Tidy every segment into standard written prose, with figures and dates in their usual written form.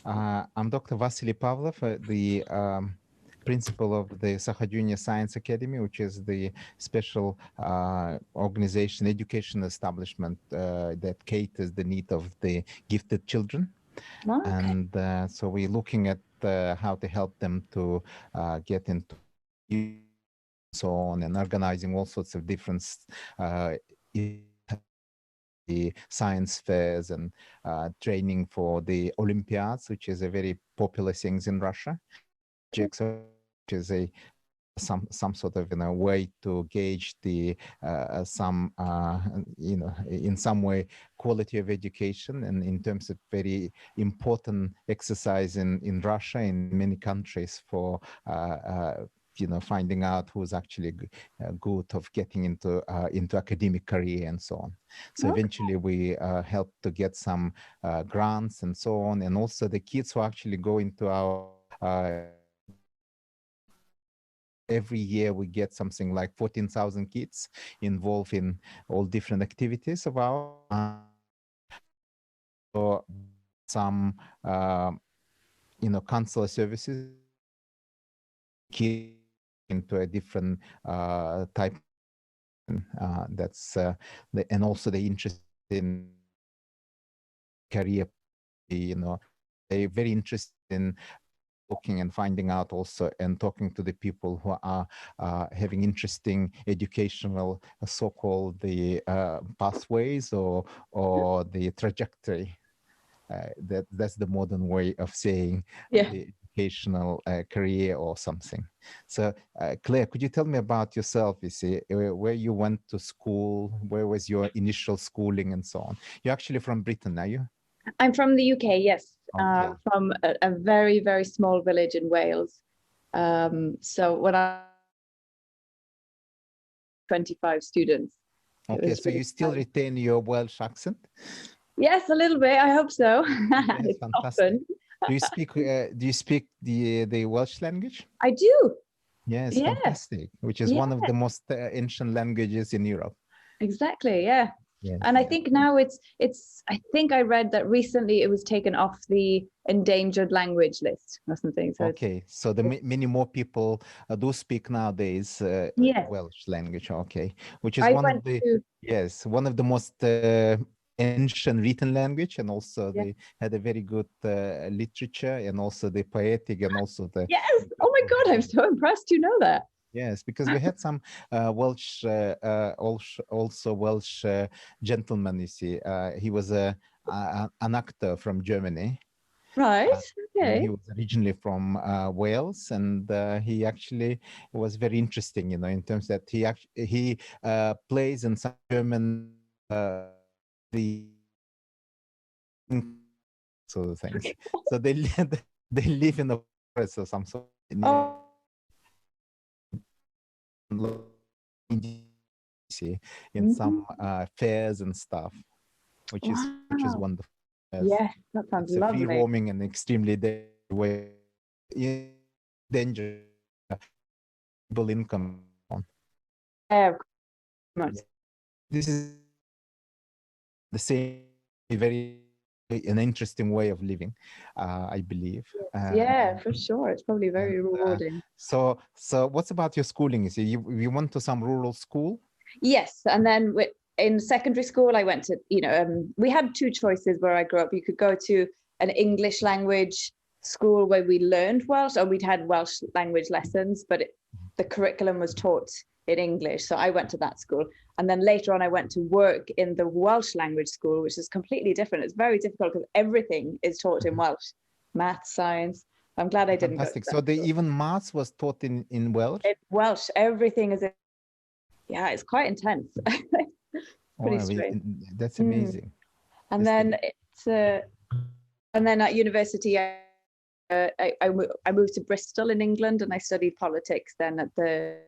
I'm Dr. Vasily Pavlov, the principal of the Saha Junior Science Academy, which is the special organization, education establishment that caters the need of the gifted children. Okay. And so we're looking at how to help them to get into so on, and organizing all sorts of different the science fairs and training for the Olympiads, which is a very popular thing in Russia, which is a some sort of way to gauge the in some way quality of education, and in terms of very important exercise in Russia, in many countries, for finding out who's actually good of getting into academic career and so on. So eventually we help to get some grants and so on, and also the kids who actually go into our every year we get something like 14,000 kids involved in all different activities of our or some counselor services into a different type that's and also the interest in career, they're very interested in looking and finding out also, and talking to the people who are having interesting educational so-called the pathways or the trajectory. That's the modern way of saying the educational career or something. So Claire, could you tell me about yourself? You see, where you went to school, where was your initial schooling and so on? You're actually from Britain, are you? I'm from the UK, yes. Okay. From a very, very small village in Wales. So when I 25 students. Okay, so you still retain your Welsh accent? Yes, a little bit. I hope so. Yes, It's fantastic. often. Do you speak the Welsh language? I do. Yes, Yeah. fantastic. Which is one of the most ancient languages in Europe. Exactly. Yeah. Yes. And I think now it's I think I read that recently it was taken off the endangered language list or something. So okay, so many more people do speak nowadays Welsh language. Okay, which is one of the most ancient written language, and also they had a very good literature, and also the poetic, and also the Oh my God, I'm so impressed. You know that. Yes, because we had some Welsh, also Welsh gentleman. You see, he was an actor from Germany. Right. Okay. He was originally from Wales, and he actually was very interesting, in terms that he plays in some German the sort of things. So they live in a forest or some sort. In some fairs and stuff, which is wonderful. Yes, that sounds lovely. Free roaming and extremely dangerous income. This is the same very an interesting way of living, I believe. For sure. It's probably very rewarding. So what's about your schooling? You see, you went to some rural school? Yes, and then in secondary school, I went to, we had two choices where I grew up. You could go to an English language school where we learned Welsh, or we'd had Welsh language lessons, but the curriculum was taught in English. So I went to that school. And then later on, I went to work in the Welsh language school, which is completely different. It's very difficult because everything is taught in Welsh, math, science. I'm glad I didn't go to that so even maths was taught in Welsh? In Welsh, everything is it's quite intense. Pretty strange. That's amazing. And then and then at university, I moved to Bristol in England, and I studied politics then at the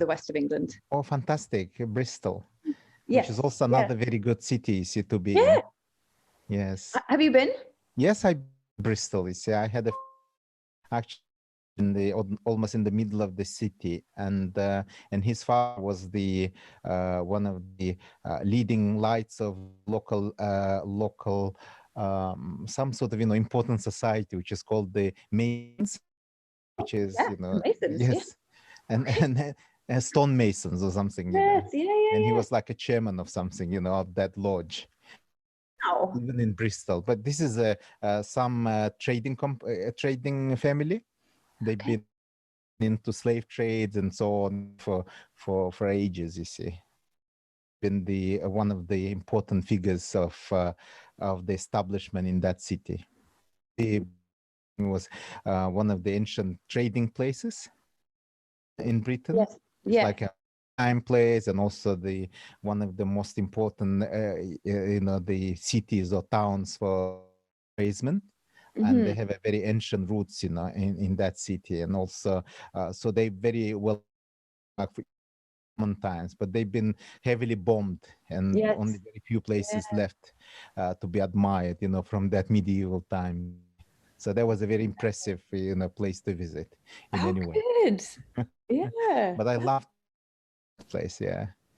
west of England. Oh, fantastic. Bristol. Yes. Which is also another very good city to be in. Yes. Have you been? Yes, Bristol. You see, I had actually almost in the middle of the city, and his father was the one of the leading lights of local some sort of important society, which is called the Masons, which is Masons, yes, and stonemasons or something. Yes, and he was like a chairman of something, of that lodge. Oh. Even in Bristol, but this is some trading family. They've been into slave trades and so on for ages. You see, been the one of the important figures of the establishment in that city. It was one of the ancient trading places in Britain. Yes, yeah. Like a time place, and also one of the most important the cities or towns for tradesmen. And they have a very ancient roots in that city, and also so they very well for times, but they've been heavily bombed, and only very few places left to be admired from that medieval time. So that was a very impressive place to visit in any way. Good. Yeah. But I loved place.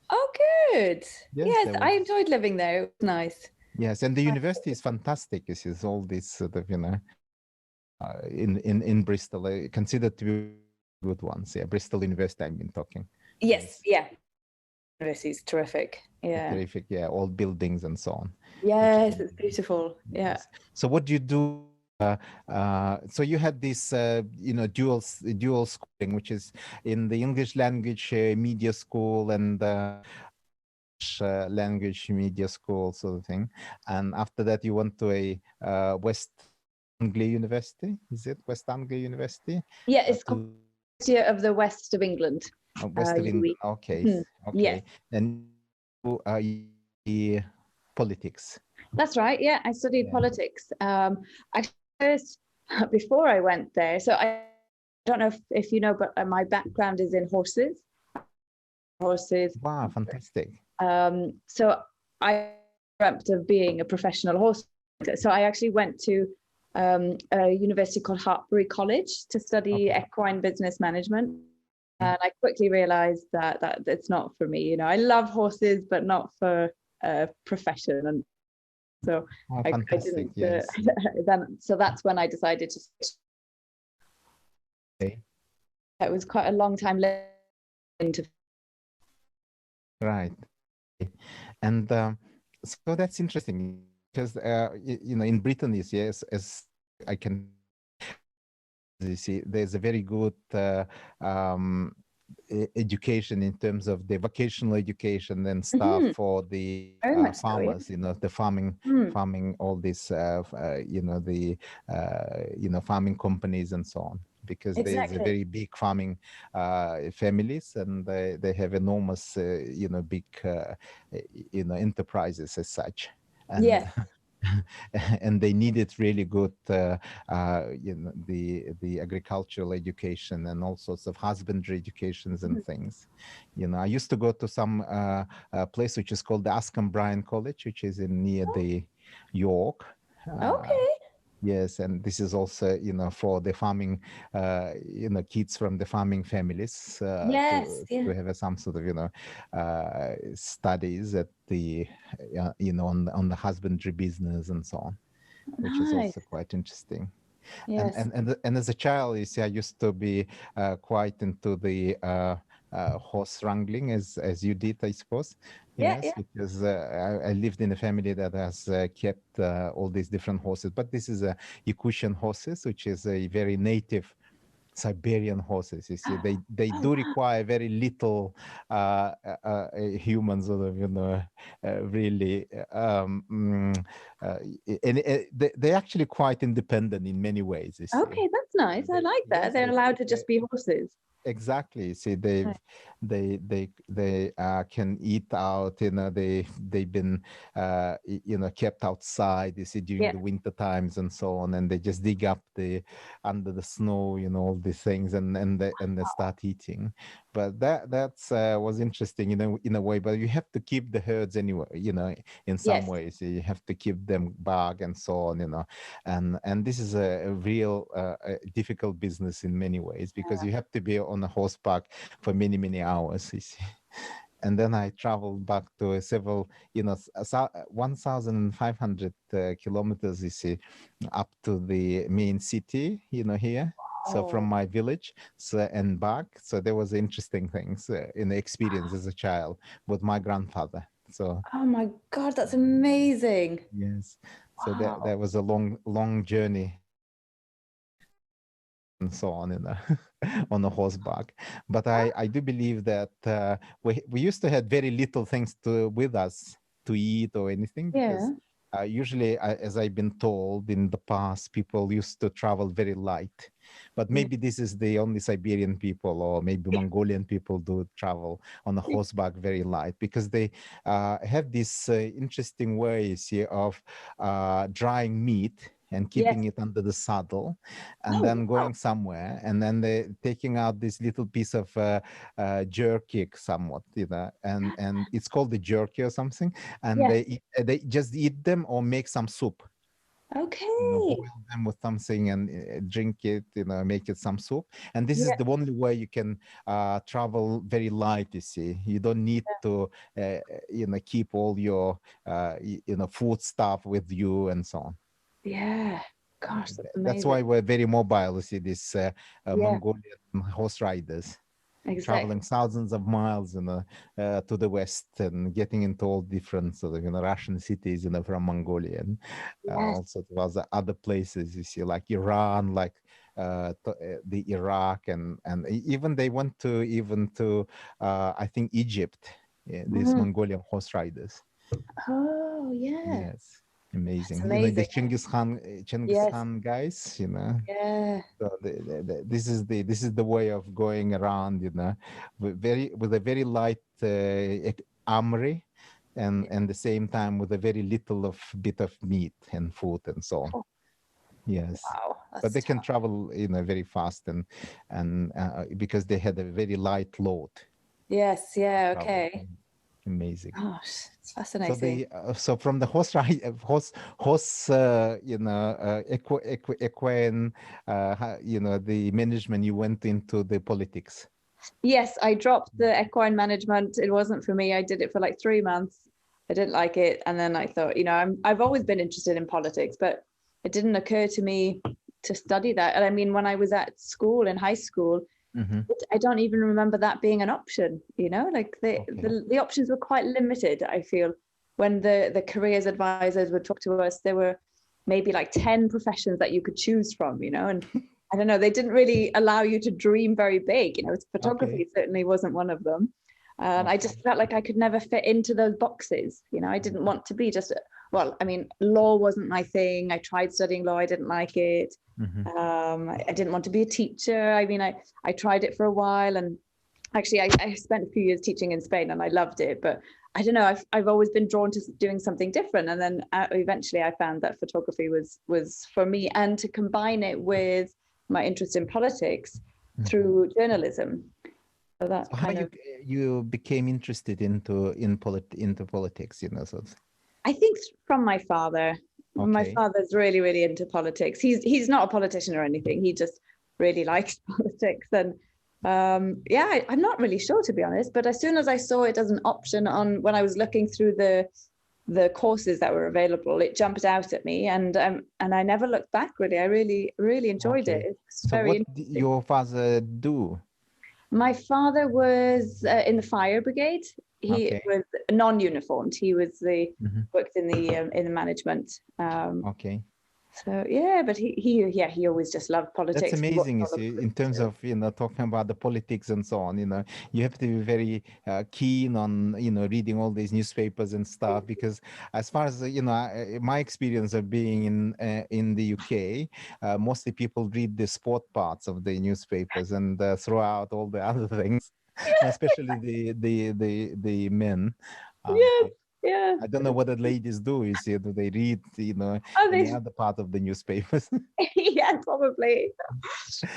Oh, good. Yes, I enjoyed living there. It was nice. Yes, and the university is fantastic. This is all this sort of in Bristol, considered to be good ones. Bristol University, I've been talking. Yes, university is terrific. Terrific. Old buildings and so on. Yes, it's beautiful. Yes. So what do you do? So you had this, dual schooling, which is in the English language media school and language media school sort of thing. And after that, you went to a West Anglia University. Is it West Anglia University? Yeah, it's called University of the West of England. West of England. Okay. Okay. Yes. And politics. That's right. Yeah, I studied politics. First, before I went there, so I don't know if you know, but my background is in horses. Wow, fantastic. So I dreamt of being a professional horse. So I actually went to a university called Hartbury College to study equine business management. And I quickly realized that it's not for me. I love horses, but not for a profession. And so I didn't. Yes. So that's when I decided to switch. Okay. It was quite a long time into. Right. And so that's interesting because in Britain, yes, as I can see, there's a very good education in terms of the vocational education and stuff for the farmers, the farming, all this, farming companies and so on, because there's a very big farming families, and they have enormous, big, enterprises as such. And, and they needed really good, the agricultural education and all sorts of husbandry educations and things. I used to go to some place which is called the Askham Bryan College, which is near the York. Yes, and this is also, for the farming, kids from the farming families to have some sort of, studies at the, on the husbandry business and so on, which is also quite interesting. Yes. And as a child, you see, I used to be quite into the horse wrangling as you did, I suppose. Yes, because I lived in a family that has kept all these different horses, but this is a Yakutian horses, which is a very native Siberian horses. You see, they do require very little humans, sort of, really. And they're actually quite independent in many ways. You see. Okay, that's nice. I like that. They're allowed to just be horses. Exactly. See, they can eat out. They've been kept outside. You see, during the winter times and so on, and they just dig up under the snow, all these things, and they start eating. But that's was interesting, in a way. But you have to keep the herds anyway, in some ways. You have to keep them back and so on, and this is a real difficult business in many ways, because you have to be on a horseback for many hours, you see. and then I traveled back to several, 1,500 kilometers, you see, up to the main city, here. So from my village, and back. So there was interesting things in the experience as a child with my grandfather. So. Oh my God, that's amazing. Yes. So Wow. that was a long journey. And so on, on a horseback. But I do believe that we used to have very little things with us to eat or anything, because usually, as I've been told in the past, people used to travel very light. But maybe this is the only Siberian people, or maybe Mongolian people do travel on a horseback very light, because they have this interesting ways here of drying meat and keeping it under the saddle, and then going somewhere, and then they taking out this little piece of jerky somewhat, and it's called the jerky or something, and they just eat them or make some soup. Okay. Boil them with something and drink it, make it some soup. And this is the only way you can travel very light, you see. You don't need to, keep all your, food stuff with you and so on. Yeah. Gosh, that's amazing. That's why we're very mobile, you see, these Mongolian horse riders. Exactly. Traveling thousands of miles to the west and getting into all different sort of Russian cities from Mongolia, and also to other places, you see, like Iran, like the Iraq, and even they went to I think Egypt, these Mongolian horse riders. Oh yeah. Yes. Amazing. Amazing. The Genghis Khan guys, Yeah. So this is the way of going around, with a very light armory, and the same time with a very little bit of meat and food and so on. Yes. Wow. But they can travel, very fast, and because they had a very light load. Yes. Yeah. Okay. Amazing. Gosh, it's fascinating. So from the horse equine, the management, you went into the politics. Yes, I dropped the equine management. It wasn't for me. I did it for like 3 months. I didn't like it, and then I thought, I've always been interested in politics, but it didn't occur to me to study that. And I mean, when I was at school, in high school, I don't even remember that being an option, like the options were quite limited. I feel when the careers advisors would talk to us, there were maybe like 10 professions that you could choose from, and I don't know, they didn't really allow you to dream very big. Photography certainly wasn't one of them. I just felt like I could never fit into those boxes. I didn't want to be law wasn't my thing. I tried studying law. I didn't like it. I didn't want to be a teacher. I mean, I tried it for a while, and actually I spent a few years teaching in Spain, and I loved it. But I don't know, I've always been drawn to doing something different. And then eventually I found that photography was for me, and to combine it with my interest in politics through journalism. So how you became interested into politics, I think from my father. My father's really, really into politics. He's not a politician or anything. He just really likes politics. And I'm not really sure, to be honest. But as soon as I saw it as an option when I was looking through the courses that were available, it jumped out at me, and I never looked back. Really, I really, really enjoyed it. It's very what did your father do? My father was in the fire brigade. He was non-uniformed. He was worked in the management. So but he always just loved politics. That's amazing, you see, in terms of talking about the politics and so on. You have to be very keen on reading all these newspapers and stuff, because as far as my experience of being in the UK, mostly people read the sport parts of the newspapers and throw out all the other things, especially the men. Yeah. I don't know what the ladies do. You see, do they read, any other part of the newspapers? Yeah, probably.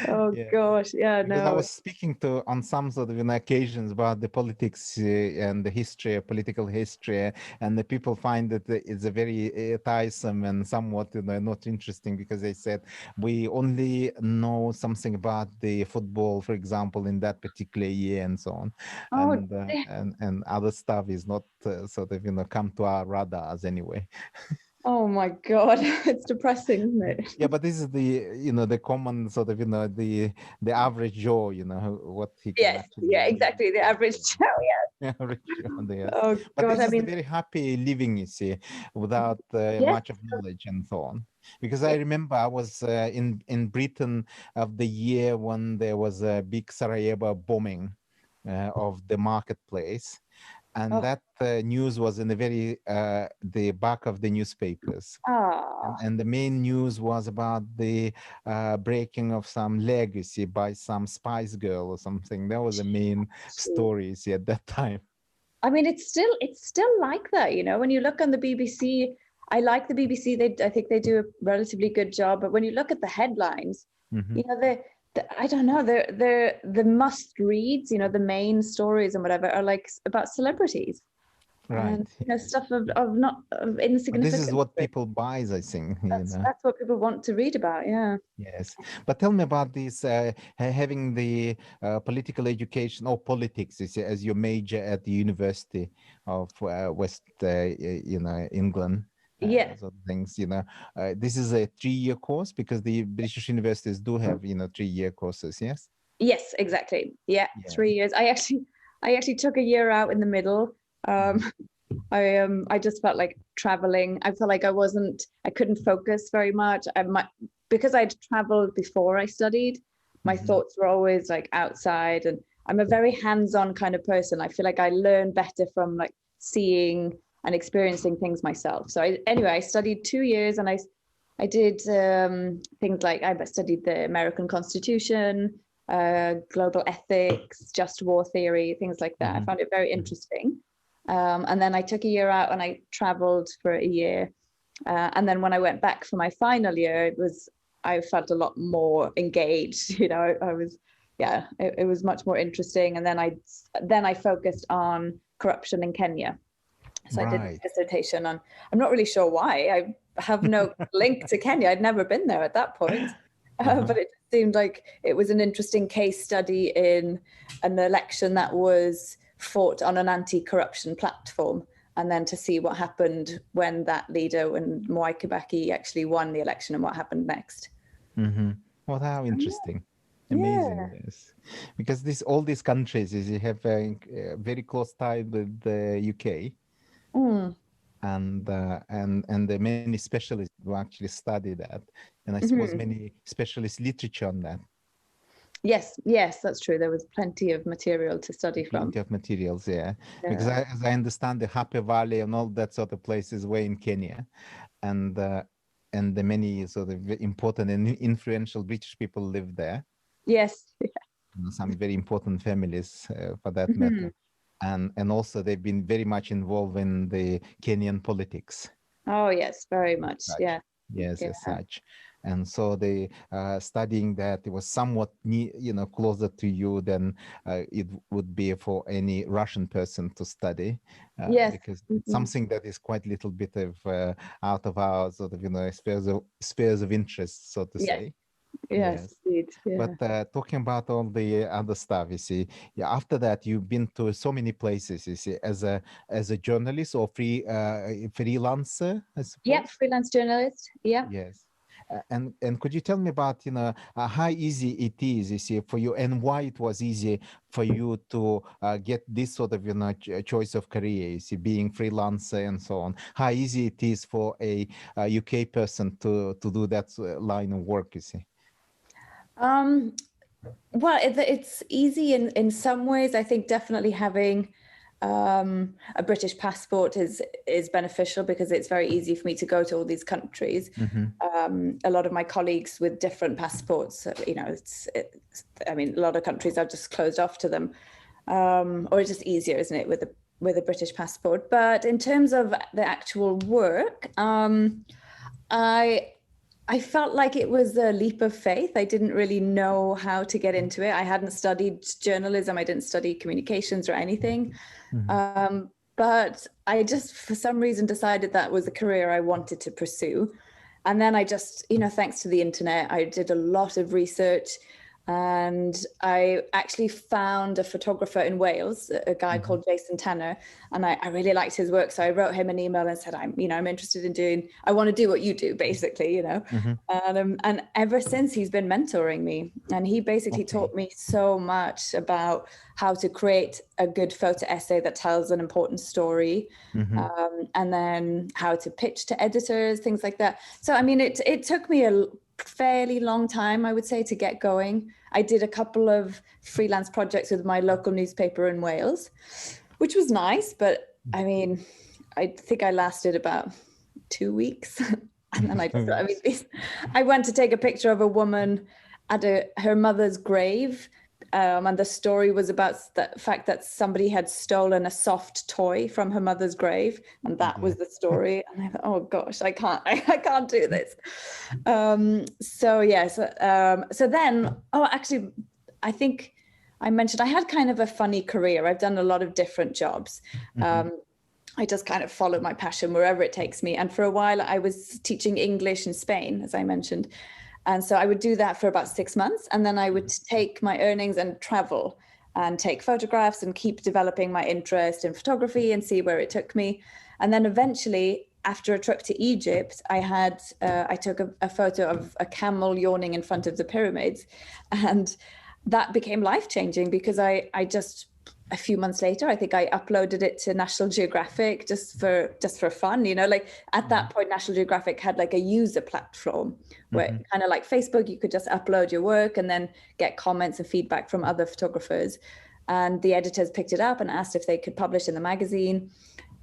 Oh Yeah. gosh, yeah, Because I no. was speaking on some sort of occasions about the politics and the history, political history, and the people find that it's a very tiresome and somewhat not interesting, because they said we only know something about the football, for example, in that particular year and so on, Oh, and other stuff is not sort of come to our radars anyway. oh my God, it's depressing, isn't it? Yeah, but this is the common sort of the average Joe, what he can Yes, actually yeah, read. exactly. The average Joe, yeah. Average Joe, yes. Oh But God, this I is the mean, very happy living, you see, without yes, much of knowledge and so on. Because I remember I was in Britain of the year when there was a big Sarajevo bombing of the marketplace. And oh, that news was in the back of the newspapers. ah, And the main news was about the breaking of some legacy by some spice girl or something. That was the main story, see, at that time. I mean, it's still like that, when you look on the BBC. I like the BBC. I think they do a relatively good job. But when you look at the headlines, I don't know, they're the must reads, the main stories and whatever are like about celebrities. Right. And stuff of insignificant. But this is what people buy, I think. That's what people want to read about. Yeah. Yes, but tell me about this having the political education or politics as your major at the University of West, England. Yeah. Sort of things. This is a 3-year course, because the British universities do have 3-year courses. Yes. Yes, exactly. Yeah, 3 years. I actually took a year out in the middle. I just felt like traveling. I felt like I couldn't focus very much. Because I'd traveled before I studied, my thoughts were always like outside, and I'm a very hands-on kind of person. I feel like I learn better from like seeing and experiencing things myself. So I studied 2 years, and I did things like I studied the American Constitution, global ethics, just war theory, things like that. I found it very interesting. And then I took a year out and I traveled for a year. And then when I went back for my final year, I felt a lot more engaged. It was much more interesting. And then I focused on corruption in Kenya. So I did a dissertation on, I'm not really sure why. I have no link to Kenya. I'd never been there at that point. But it seemed like it was an interesting case study in an election that was fought on an anti-corruption platform, and then to see what happened when that leader, when Mwai Kibaki actually won the election, and what happened next. Well, how interesting. Amazing. Yes, because all these countries you have a very close tie with the UK. And the many specialists who actually study that, and I suppose many specialist literature on that. Yes, that's true. There was plenty of material to study from. Plenty of materials, yeah. Because as I understand, the Happy Valley and all that sort of places were in Kenya, and the many sort of important and influential British people live there. Yes. Some very important families, for that matter. And also they've been very much involved in the Kenyan politics. Oh yes, very much. Yeah. Yes, as such. And so they studying that, it was somewhat closer to you than it would be for any Russian person to study. Because it's something that is quite a little bit of out of our sort of spheres of interest, so to say. Yes, indeed. Yeah. But talking about all the other stuff, you see, after that you've been to so many places, you see, as a journalist or freelancer, I suppose. Yeah, freelance journalist. Yeah. Yes. And could you tell me about how easy it is, you see, for you, and why it was easy for you to get this sort of choice of career, you see, being freelancer and so on. How easy it is for a UK person to do that line of work, you see. Well, it's easy in some ways. I think definitely having a British passport is beneficial, because it's very easy for me to go to all these countries. A lot of my colleagues with different passports, I mean, a lot of countries are just closed off to them, or it's just easier, isn't it, with with a British passport. But in terms of the actual work, I felt like it was a leap of faith. I didn't really know how to get into it. I hadn't studied journalism. I didn't study communications or anything. But I just, for some reason, decided that was a career I wanted to pursue. And then I just, thanks to the internet, I did a lot of research. And I actually found a photographer in Wales, a guy called Jason Tanner, and I really liked his work. So I wrote him an email and said, I'm interested in I want to do what you do, basically, And ever since, he's been mentoring me, and he basically taught me so much about how to create a good photo essay that tells an important story, and then how to pitch to editors, things like that. So, I mean, it took me a fairly long time, I would say, to get going. I did a couple of freelance projects with my local newspaper in Wales, which was nice, but I mean, I think I lasted about 2 weeks. And then I went to take a picture of a woman at her mother's grave. And the story was about the fact that somebody had stolen a soft toy from her mother's grave, and that was the story. And I thought, oh gosh, I can't do this. So then, actually, I think I mentioned I had kind of a funny career. I've done a lot of different jobs. I just kind of follow my passion wherever it takes me. And for a while, I was teaching English in Spain, as I mentioned. And so I would do that for about 6 months, and then I would take my earnings and travel and take photographs and keep developing my interest in photography and see where it took me. And then eventually, after a trip to Egypt, I took a photo of a camel yawning in front of the pyramids, and that became life-changing because I just, a few months later, I think I uploaded it to National Geographic just for fun, like at that point, National Geographic had like a user platform where kind of like Facebook, you could just upload your work and then get comments and feedback from other photographers. And the editors picked it up and asked if they could publish in the magazine.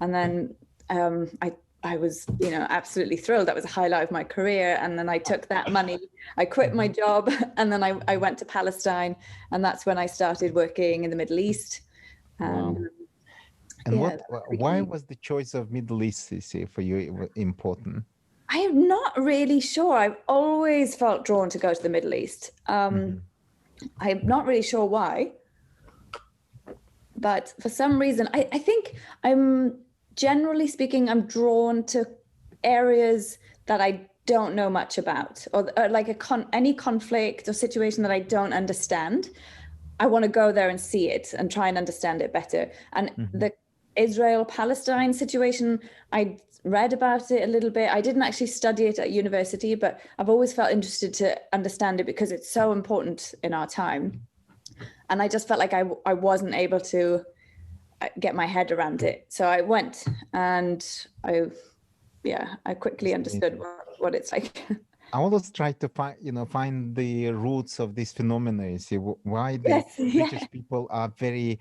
And then I was, absolutely thrilled. That was a highlight of my career. And then I took that money, I quit my job, and then I went to Palestine. And that's when I started working in the Middle East. And why was the choice of Middle East, for you important? I'm not really sure. I've always felt drawn to go to the Middle East. I'm not really sure why. But for some reason, I think generally speaking, I'm drawn to areas that I don't know much about, or like any conflict or situation that I don't understand. I want to go there and see it and try and understand it better. And the Israel-Palestine situation, I read about it a little bit. I didn't actually study it at university, but I've always felt interested to understand it because it's so important in our time. And I just felt like I wasn't able to get my head around it. So I went, and I quickly understood what it's like. I always try to find the roots of this phenomena. You see, why the British people are very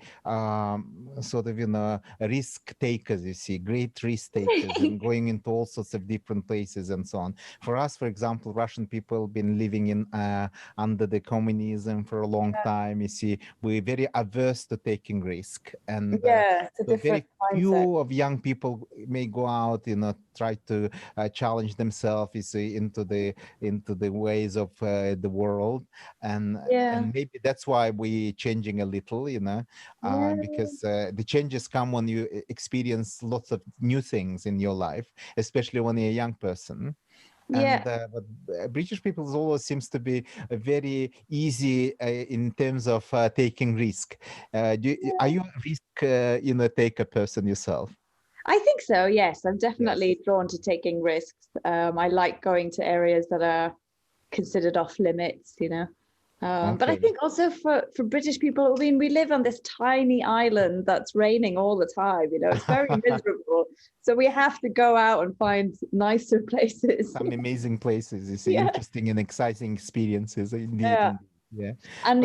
risk takers. You see, great risk takers and going into all sorts of different places and so on. For us, for example, Russian people have been living in under the communism for a long time. You see, we're very averse to taking risk, and so very few of young people may go out, try to challenge themselves. You see, into the ways of the world, and maybe that's why we're changing a little, because the changes come when you experience lots of new things in your life, especially when you're a young person. But British people always seems to be very easy in terms of taking risk. Are you a risk taker person yourself? I think so, yes. I'm definitely drawn to taking risks. I like going to areas that are considered off limits, But I think also for British people, I mean, we live on this tiny island that's raining all the time, It's very miserable. So we have to go out and find nicer places. Some amazing places, interesting and exciting experiences. Indeed. And,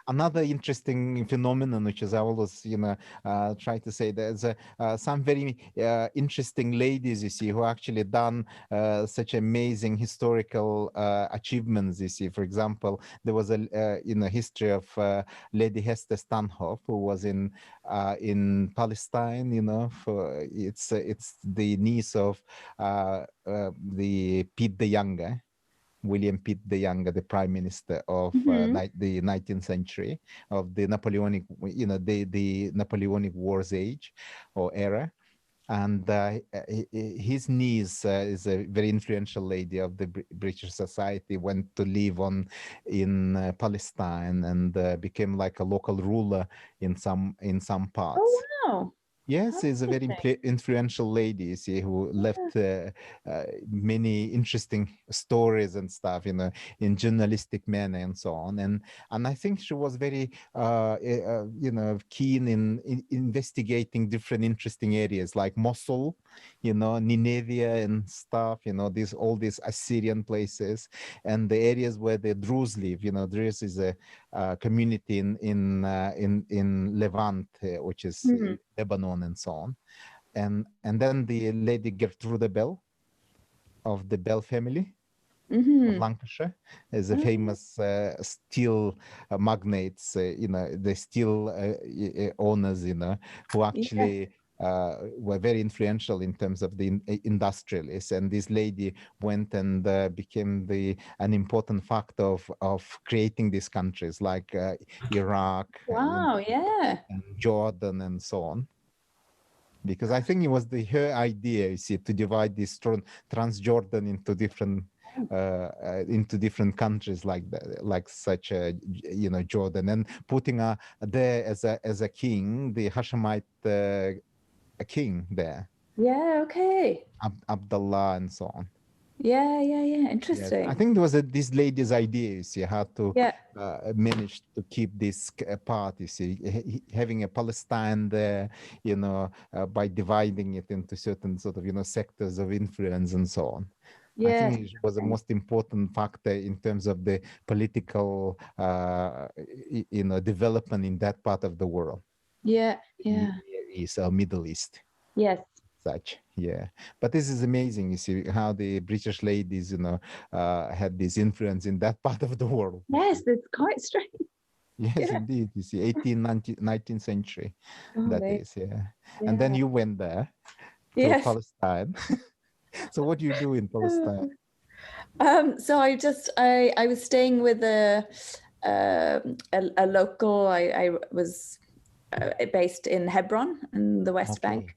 another interesting phenomenon, which is I always, try to say, there's some very interesting ladies, you see, who actually done such amazing historical achievements, you see. For example, there was a history of Lady Hester Stanhope, who was in Palestine. It's the niece of the Pitt the Younger, William Pitt the Younger, the Prime Minister of the 19th century, of the Napoleonic, the Napoleonic Wars age or era. And his niece is a very influential lady of the British society, went to live in Palestine and became like a local ruler in some parts. Oh, wow. Yes, she's a very influential lady, you see, who left many interesting stories and stuff, in journalistic manner and so on. And I think she was very, keen in investigating different interesting areas like Mosul, Nineveh and stuff, all these Assyrian places and the areas where the Druze live. Druze is a community in Levant, which is Lebanon and so on. And then the Lady Gertrude Bell of the Bell family of Lancashire is a famous steel magnates, the steel owners, who actually were very influential in terms of the industrialists. And this lady went and became an important factor of creating these countries like Iraq, and Jordan and so on. Because I think it was her idea, you see, to divide this Transjordan into different countries like that, like such Jordan, and putting there as a king, the Hashemite king there. Yeah, okay. Abdullah and so on. Yeah. Interesting. Yes. I think there was this lady's idea, you see, how to manage to keep this part, you see, having a Palestine there, by dividing it into certain sort of, sectors of influence and so on. Yeah. I think it was the most important factor in terms of the political, development in that part of the world. Yeah. Middle East. Yes. Such, but this is amazing, you see, how the British ladies, had this influence in that part of the world. Yes, it's quite strange. Yes, indeed, you see, 19th century, that is, And then you went there to Palestine. So what do you do in Palestine? So I was staying with a local. I was based in Hebron in the West Bank.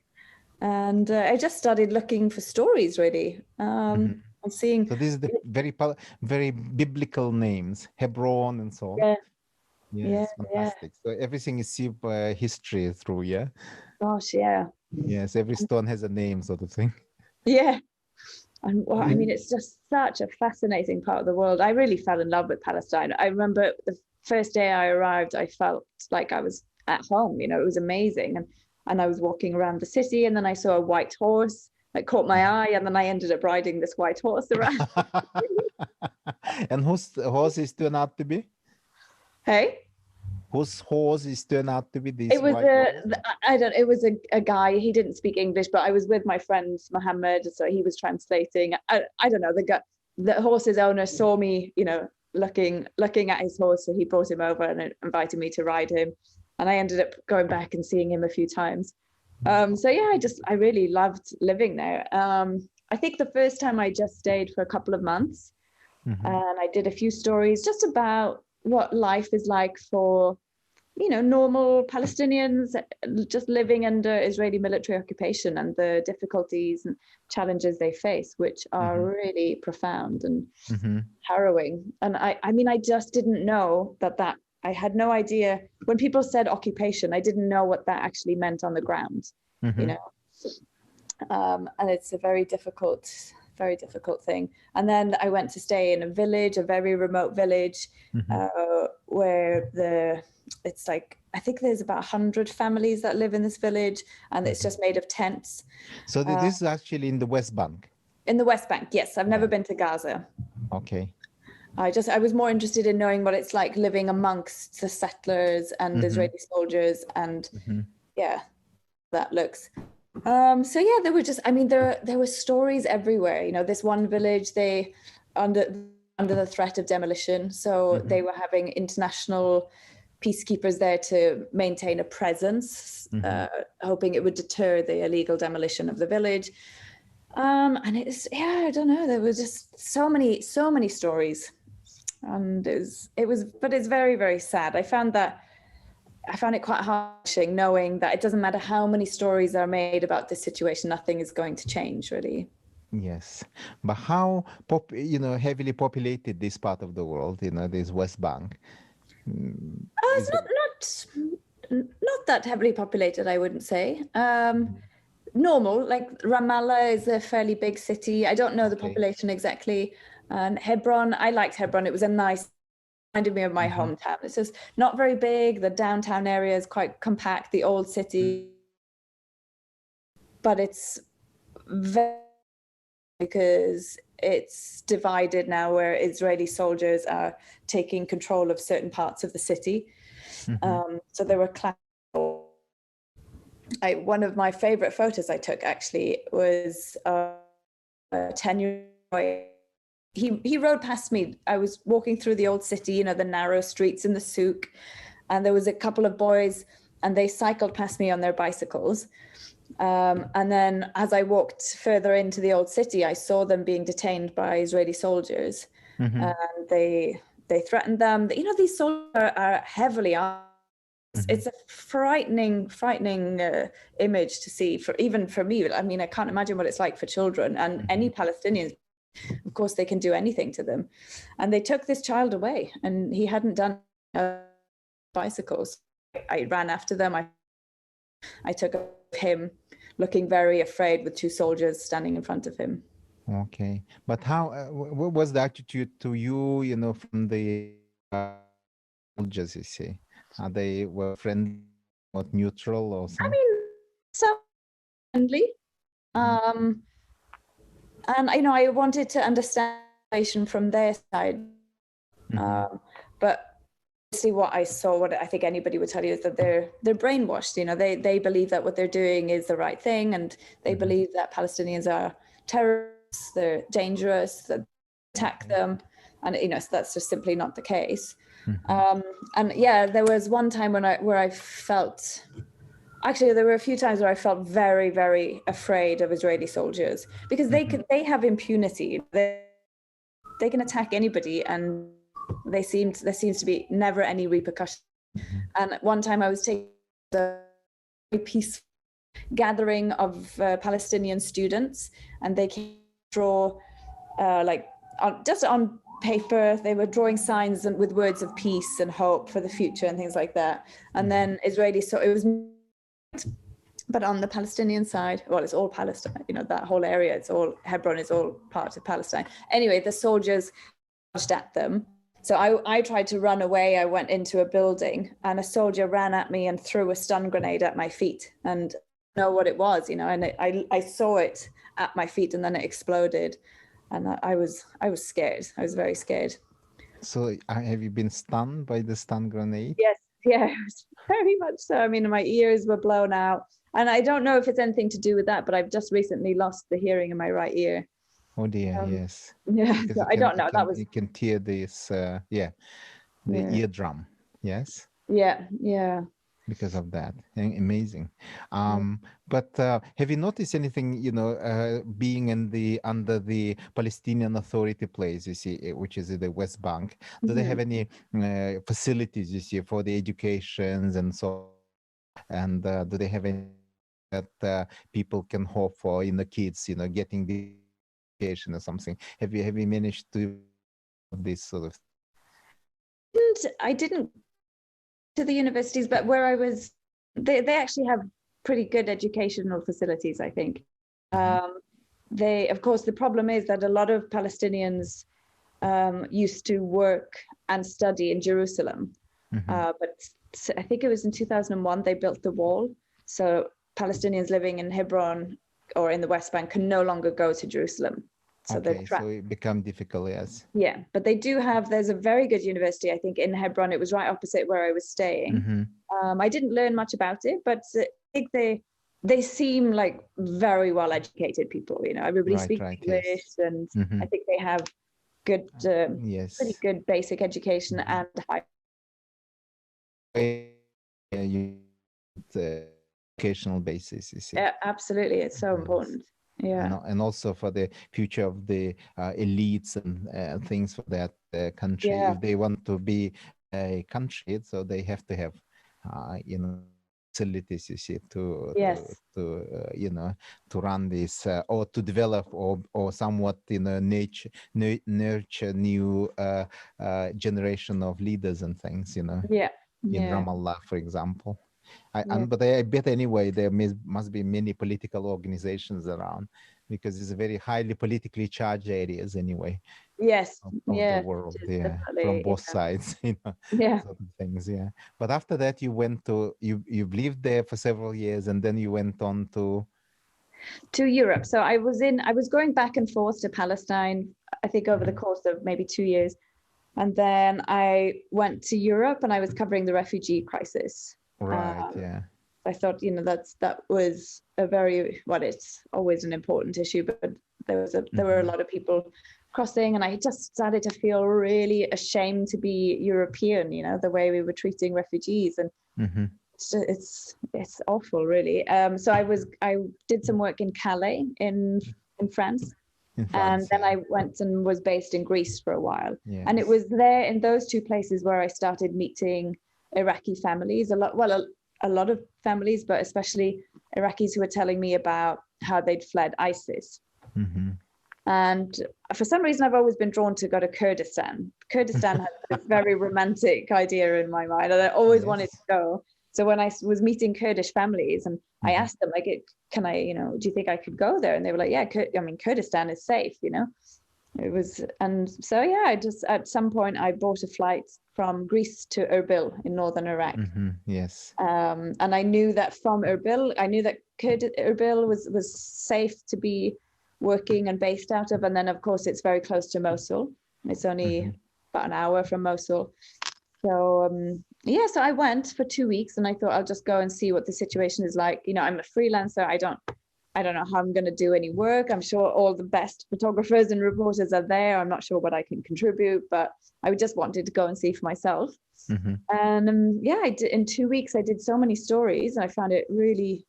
And I just started looking for stories, really. I'm seeing. So this is the very biblical names, Hebron and so on. Yes, fantastic. So everything is super history through, Gosh, yeah. Yes, every stone has a name, sort of thing. Yeah. And I mean, it's just such a fascinating part of the world. I really fell in love with Palestine. I remember the first day I arrived, I felt like I was at home. It was amazing. And I was walking around the city, and then I saw a white horse that caught my eye, and then I ended up riding this white horse around. And whose horse is turned out to be? Hey? Whose horse is turned out to be this? It was it was a guy. He didn't speak English, but I was with my friend Mohammed, so he was translating. I don't know, the horse's owner saw me, looking at his horse, so he brought him over and invited me to ride him. And I ended up going back and seeing him a few times. I really loved living there. I think the first time I just stayed for a couple of months, and I did a few stories just about what life is like for, normal Palestinians just living under Israeli military occupation and the difficulties and challenges they face, which are really profound and harrowing. And I just didn't know that I had no idea. When people said occupation, I didn't know what that actually meant on the ground, And it's a very difficult thing. And then I went to stay in a village, a very remote village, where it's like, I think there's about 100 families that live in this village, and it's just made of tents. So this is actually in the West Bank? In the West Bank, yes. I've never been to Gaza. Okay. I was more interested in knowing what it's like living amongst the settlers and Israeli soldiers, and yeah, that looks. So yeah, there were just, I mean, there were stories everywhere. You know, this one village, they under the threat of demolition, so they were having international peacekeepers there to maintain a presence, hoping it would deter the illegal demolition of the village. And it's, yeah, I don't know, there was just so many stories, and it was, but it's very, very sad. I found it quite harshing, knowing that it doesn't matter how many stories are made about this situation, nothing is going to change, really. Yes, but how heavily populated this part of the world, this West Bank? It's not that heavily populated, I wouldn't say. Normal, like Ramallah is a fairly big city. I don't know the population exactly. And Hebron, I liked Hebron. It was a nice, reminded me of my hometown. It's just not very big. The downtown area is quite compact, the old city. But it's very, because it's divided now, where Israeli soldiers are taking control of certain parts of the city. So there were clashes. One of my favorite photos I took actually was a 10-year-old boy. He rode past me. I was walking through the old city, the narrow streets in the souk, and there was a couple of boys, and they cycled past me on their bicycles. And then as I walked further into the old city, I saw them being detained by Israeli soldiers. And they threatened them. These soldiers are heavily armed. It's a frightening image to see, even for me. I mean, I can't imagine what it's like for children and any Palestinians. Of course, they can do anything to them. And they took this child away, and he hadn't done bicycles. I ran after them. I took him, looking very afraid, with two soldiers standing in front of him. Okay, but how? What was the attitude to you? From the soldiers, you see, they were friendly, or neutral, or something? I mean, so friendly. And I wanted to understand from their side. But obviously what I saw, what I think anybody would tell you, is that they're brainwashed. They believe that what they're doing is the right thing, and they believe that Palestinians are terrorists, they're dangerous, that attack them, and so that's just simply not the case. And yeah, there was one time where I felt. Actually, there were a few times where I felt very, very afraid of Israeli soldiers, because they have impunity. They can attack anybody, and there seems to be never any repercussion. And one time I was taking a peaceful gathering of Palestinian students, and they came to draw just on paper. They were drawing signs and with words of peace and hope for the future and things like that. And then so it was. But on the Palestinian side, well, it's all Palestine, that whole area, Hebron is all part of Palestine. Anyway, the soldiers charged at them. So I tried to run away. I went into a building, and a soldier ran at me and threw a stun grenade at my feet. And I know what it was, and I saw it at my feet, and then it exploded. And I was scared. I was very scared. So have you been stunned by the stun grenade? Yes. Yeah, very much so. I mean, my ears were blown out, and I don't know if it's anything to do with that, but I've just recently lost the hearing in my right ear. Oh dear, yes. Yeah, so I don't know. It can tear this, the eardrum. Yes. Yeah. Because of that. Amazing. But have you noticed anything, being under the Palestinian Authority place, you see, which is the West Bank? Do they have any facilities, you see, for the educations and so on? And do they have any that people can hope for in the kids, getting the education or something? Have you managed to this sort of? I didn't to the universities, but where I was, they actually have pretty good educational facilities, I think. They, of course, the problem is that a lot of Palestinians used to work and study in Jerusalem. But I think it was in 2001 they built the wall. So Palestinians living in Hebron or in the West Bank can no longer go to Jerusalem. So okay, so it become difficult, yes. Yeah, but they do have, there's a very good university, I think, in Hebron. It was right opposite where I was staying. I didn't learn much about it, but I think they seem like very well educated people. You know, everybody speaks English, yes. And I think they have good, yes, pretty good basic education and high. Educational basis, you see. Yeah, absolutely, it's so important. Yeah, and also for the future of the elites and things for that country. If they want to be a country, so they have to have, you know, facilities, you see, to you know, to run this or to develop or somewhat, you know, nurture new generation of leaders and things, you know. In Ramallah, for example. But I bet anyway there must be many political organizations around, because it's a very highly politically charged areas anyway. Yes, of the world, from both sides, you know, sort of things, But after that, you went to you've lived there for several years, and then you went on to Europe. So I was going back and forth to Palestine, I think over the course of maybe 2 years, and then I went to Europe and I was covering the refugee crisis. Right. I thought, you know, that was a very, well, it's always an important issue, but there were a lot of people crossing, and I just started to feel really ashamed to be European, you know, the way we were treating refugees, and it's awful, really. So I did some work in Calais in France. And then I went and was based in Greece for a while. And it was there in those two places where I started meeting Iraqi families, a lot of families, but especially Iraqis who were telling me about how they'd fled ISIS. And for some reason, I've always been drawn to go to Kurdistan. Kurdistan has this very romantic idea in my mind, and I always wanted to go. So when I was meeting Kurdish families, and I asked them, like, can I, you know, do you think I could go there? And they were like, yeah, I mean, Kurdistan is safe, you know. It was, and so I just, at some point I bought a flight from Greece to Erbil in northern Iraq. And I knew that from Erbil, I knew that Erbil was safe to be working and based out of. And then of course it's very close to Mosul. It's only about an hour from Mosul. So so I went for 2 weeks, and I thought I'll just go and see what the situation is like. You know, I'm a freelancer. I don't know how I'm going to do any work. I'm sure all the best photographers and reporters are there. I'm not sure what I can contribute, but I just wanted to go and see for myself. And I did, in 2 weeks, I did so many stories, and I found it really,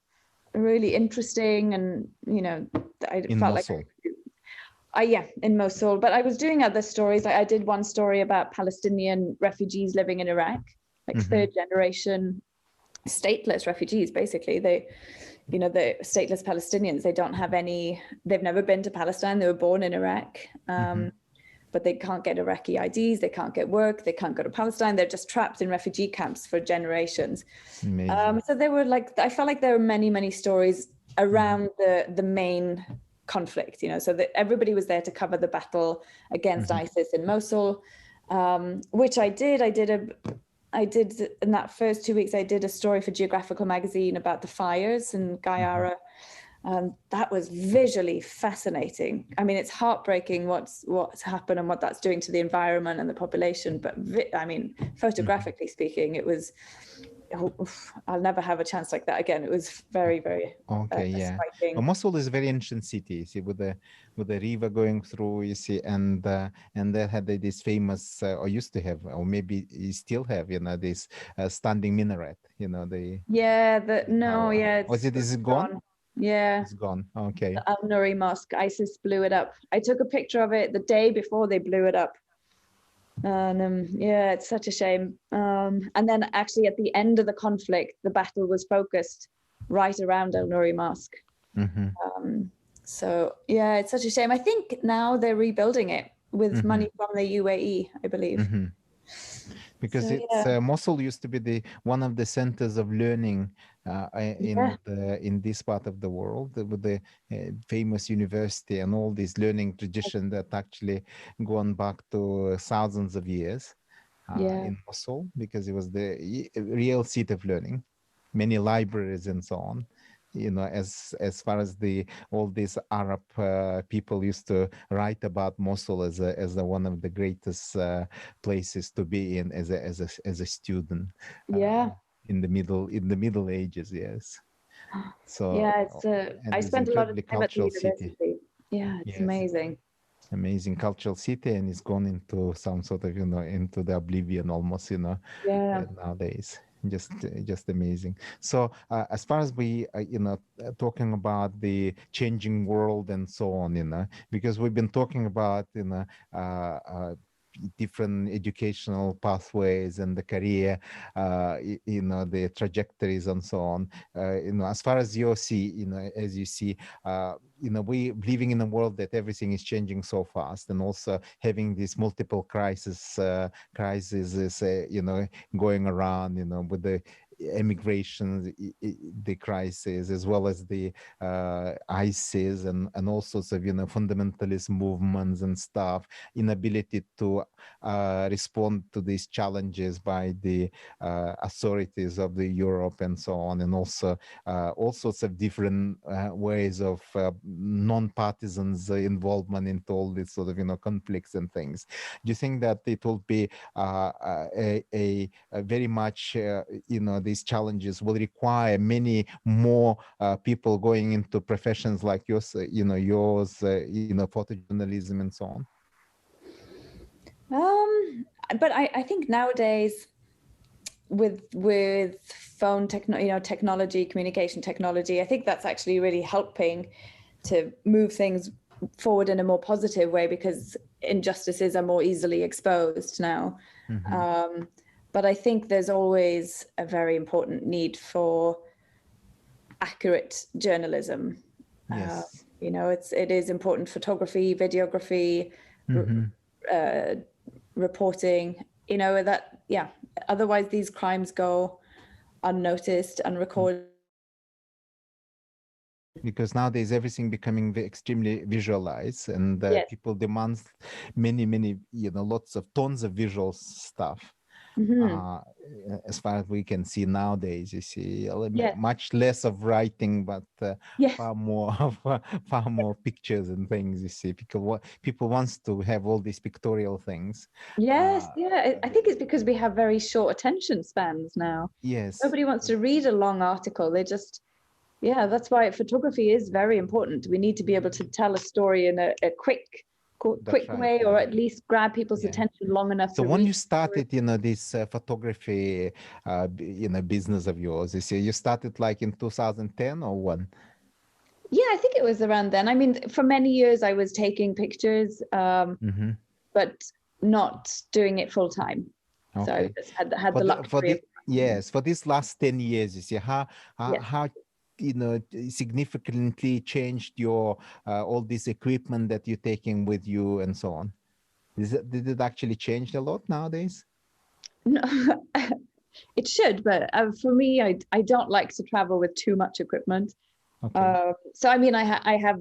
really interesting. And, you know, I felt Mosul. like in Mosul, but I was doing other stories. I did one story about Palestinian refugees living in Iraq, like third generation stateless refugees. Basically, the stateless Palestinians, they've never been to Palestine. They were born in Iraq, but they can't get Iraqi IDs, they can't get work, they can't go to Palestine. They're just trapped in refugee camps for generations. So they were like, I felt like there were many, many stories around the main conflict, you know, so that everybody was there to cover the battle against ISIS in Mosul, which I did in that first 2 weeks. I did a story for Geographical magazine about the fires in Guyara. That was visually fascinating. I mean, it's heartbreaking what's happened and what that's doing to the environment and the population, but I mean, photographically speaking, it was, I'll never have a chance like that again. It was very, very striking. Well, Mosul is a very ancient city, you see, with the river going through, you see, and they had this famous, or used to have, or maybe you still have, you know, this standing minaret, you know, is it gone? Yeah, it's gone. Okay. The Al-Nuri Mosque, ISIS blew it up. I took a picture of it the day before they blew it up. And it's such a shame. And then actually at the end of the conflict, the battle was focused right around Al-Nuri Mosque. So it's such a shame. I think now they're rebuilding it with money from the UAE, I believe. Because Mosul used to be one of the centers of learning in this part of the world, with the famous university and all this learning tradition that actually gone back to thousands of years in Mosul, because it was the real seat of learning, many libraries and so on. as far as all these Arab people used to write about Mosul as one of the greatest places to be in as a student. Yeah. In the Middle Ages, yes. So yeah, and I it's spent a lot of incredibly time at the cultural city. university. Yeah, it's amazing. Amazing cultural city, and it's gone into some sort of into the oblivion almost Yeah. nowadays. Just amazing. So as far as we talking about the changing world and so on, because we've been talking about different educational pathways and the career, the trajectories and so on. As far as you see, as you see, we living in a world that everything is changing so fast, and also having these multiple crises, going around, with the immigration, the crisis, as well as the ISIS and all sorts of fundamentalist movements and stuff, inability to respond to these challenges by the authorities of the Europe and so on, and also all sorts of different ways of non-partisans involvement into all these sort of conflicts and things. Do you think that it will be a very much these challenges will require many more people going into professions like yours, photojournalism and so on? But I think nowadays with phone technology, communication technology, I think that's actually really helping to move things forward in a more positive way, because injustices are more easily exposed now. Mm-hmm. But I think there's always a very important need for accurate journalism. Yes. It is important: photography, videography, mm-hmm. Reporting, otherwise these crimes go unnoticed, unrecorded. Because nowadays everything becoming extremely visualized, and yes. People demand many lots of tons of visual stuff. Mm-hmm. As far as we can see nowadays, you see much less of writing, but far more pictures and things. You see, people wants to have all these pictorial things. Yes, I think it's because we have very short attention spans now. Yes, nobody wants to read a long article. They just that's why photography is very important. We need to be able to tell a story in a quick way, or at least grab people's attention long enough. So when you started, this photography, business of yours, you started like in 2010 or when? Yeah, I think it was around then. I mean, for many years I was taking pictures, mm-hmm. but not doing it full time. Okay. So I just had the luxury. For these last 10 years, you see how significantly changed your all this equipment that you're taking with you and so on. Did it actually change a lot nowadays? No, it should, but for me, I don't like to travel with too much equipment. Okay. So I mean, I have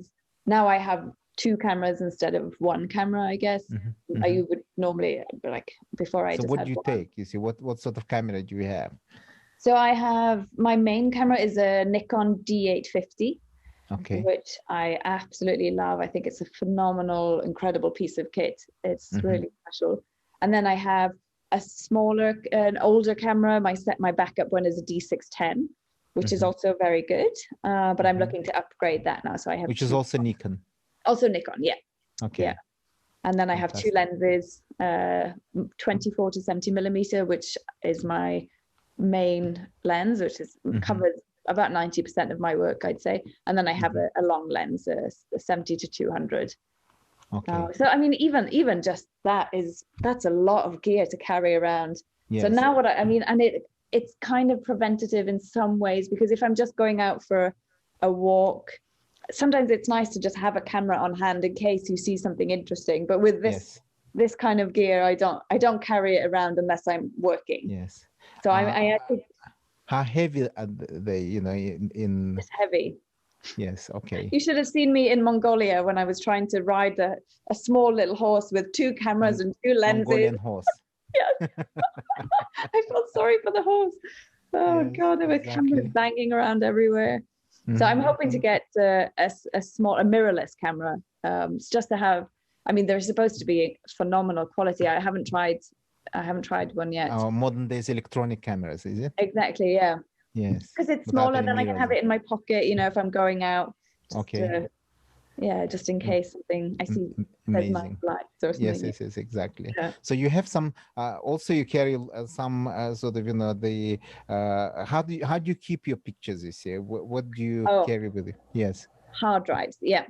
two cameras instead of one camera, I guess. Mm-hmm. I would normally, like before I. So what do you take? You see, what sort of camera do you have? So I have, my main camera is a Nikon D850, okay, which I absolutely love. I think it's a phenomenal, incredible piece of kit. It's mm-hmm. really special. And then I have an older camera. My backup one is a D610, which mm-hmm. is also very good. But mm-hmm. I'm looking to upgrade that now. So I have. Which is also Nikon. Also Nikon, yeah. Okay. Yeah. And then I have two lenses, 24 to 70 millimeter, which is my main lens, which is mm-hmm. covers about 90% of my work, I'd say. And then I have mm-hmm. a long lens, a 70 to 200. Okay. So I mean, even just that's a lot of gear to carry around. Yes. So now and it's kind of preventative in some ways, because if I'm just going out for a walk, sometimes it's nice to just have a camera on hand in case you see something interesting. But with this kind of gear, I don't carry it around unless I'm working. Yes. So I think. How heavy are they? In it's heavy. Yes. Okay. You should have seen me in Mongolia when I was trying to ride a small little horse with two cameras and two lenses. Mongolian horse. Yes. I felt sorry for the horse. Oh yes, God, there were cameras banging around everywhere. So I'm hoping to get a mirrorless camera, just to have. I mean, they're supposed to be phenomenal quality. I haven't tried one yet. Modern days electronic cameras, is it? Exactly, yeah. Yes. Because it's smaller, then I can have it in my pocket, you know, if I'm going out. Okay. Just in case something I see says my life or something. Yes, exactly. Yeah. So you have some. Also, you carry some sort of, you know, the. How do you keep your pictures? You see, what do you carry with you? Yes. Hard drives, yeah.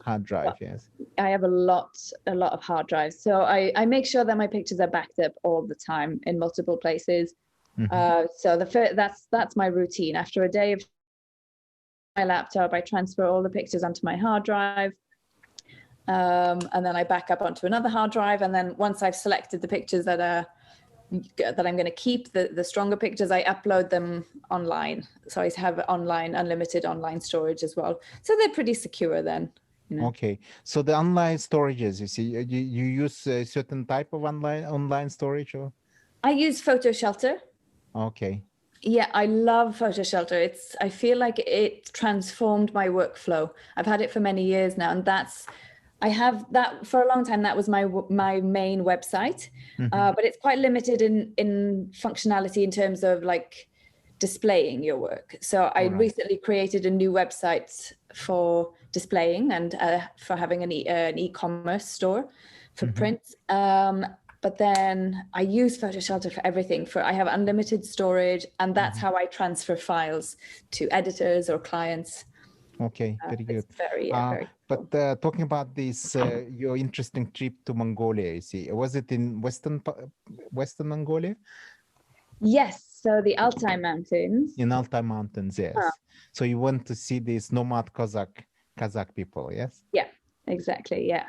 Hard drive, yes. I have a lot of hard drives. So I make sure that my pictures are backed up all the time in multiple places. So that's my routine. After a day of my laptop, I transfer all the pictures onto my hard drive. And then I back up onto another hard drive. And then once I've selected the pictures that I'm going to keep, the stronger pictures, I upload them online. So I have unlimited online storage as well. So they're pretty secure then. You know? Okay. So the online storages, you see, you use a certain type of online storage, or? I use PhotoShelter. Okay. Yeah, I love PhotoShelter. I feel like it transformed my workflow. I've had it for many years now, and I have that for a long time. That was my main website, but it's quite limited in functionality in terms of like displaying your work. So I recently created a new website for displaying and for having an e-commerce store for print. But then I use PhotoShelter for everything. I have unlimited storage, and that's how I transfer files to editors or clients. Okay, very good. Very but talking about this, your interesting trip to Mongolia, you see, was it in Western Mongolia? Yes, so the Altai Mountains. In Altai Mountains, yes. So you went to see these nomad Kazakh people, yes? Yeah, exactly. Yeah.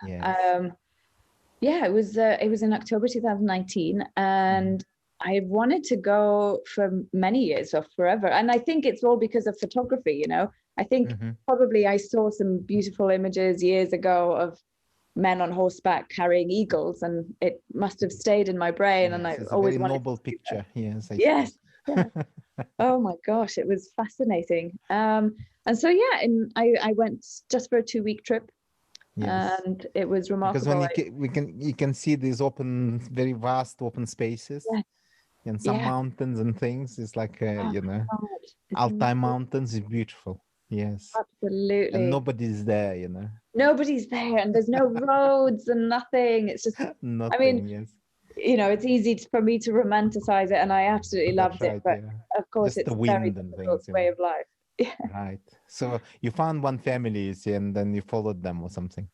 Yes. It was in October 2019, and I wanted to go for many years or forever. And I think it's all because of photography, you know. I think probably I saw some beautiful images years ago of men on horseback carrying eagles, and it must have stayed in my brain. And I always wanted. Noble picture. Yes. Yes. Yeah. Oh my gosh, it was fascinating. And so I went just for a 2-week trip. Yes. And it was remarkable. Because when you can see these very vast open spaces, and some mountains and things. It's like Altai Mountains is beautiful. Yes, absolutely. And nobody's there, you know. Nobody's there, and there's no roads and nothing. It's just nothing. I mean, you know, it's easy for me to romanticize it, and I absolutely loved it. But of course, it's a very difficult way of life. Yeah. Right. So you found one family, and then you followed them or something.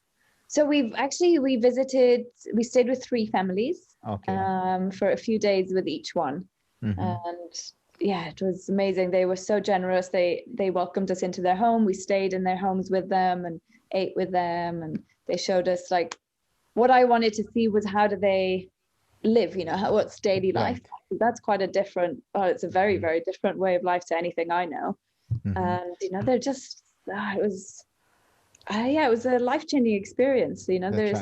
So we stayed with 3 families for a few days with each one. And it was amazing. They were so generous. They welcomed us into their home. We stayed in their homes with them and ate with them. And they showed us, like, what I wanted to see was how do they live, you know, what's daily life. That's quite a different, it's a very, very different way of life to anything I know. And, you know, they're just, it was a life-changing experience. You know, there's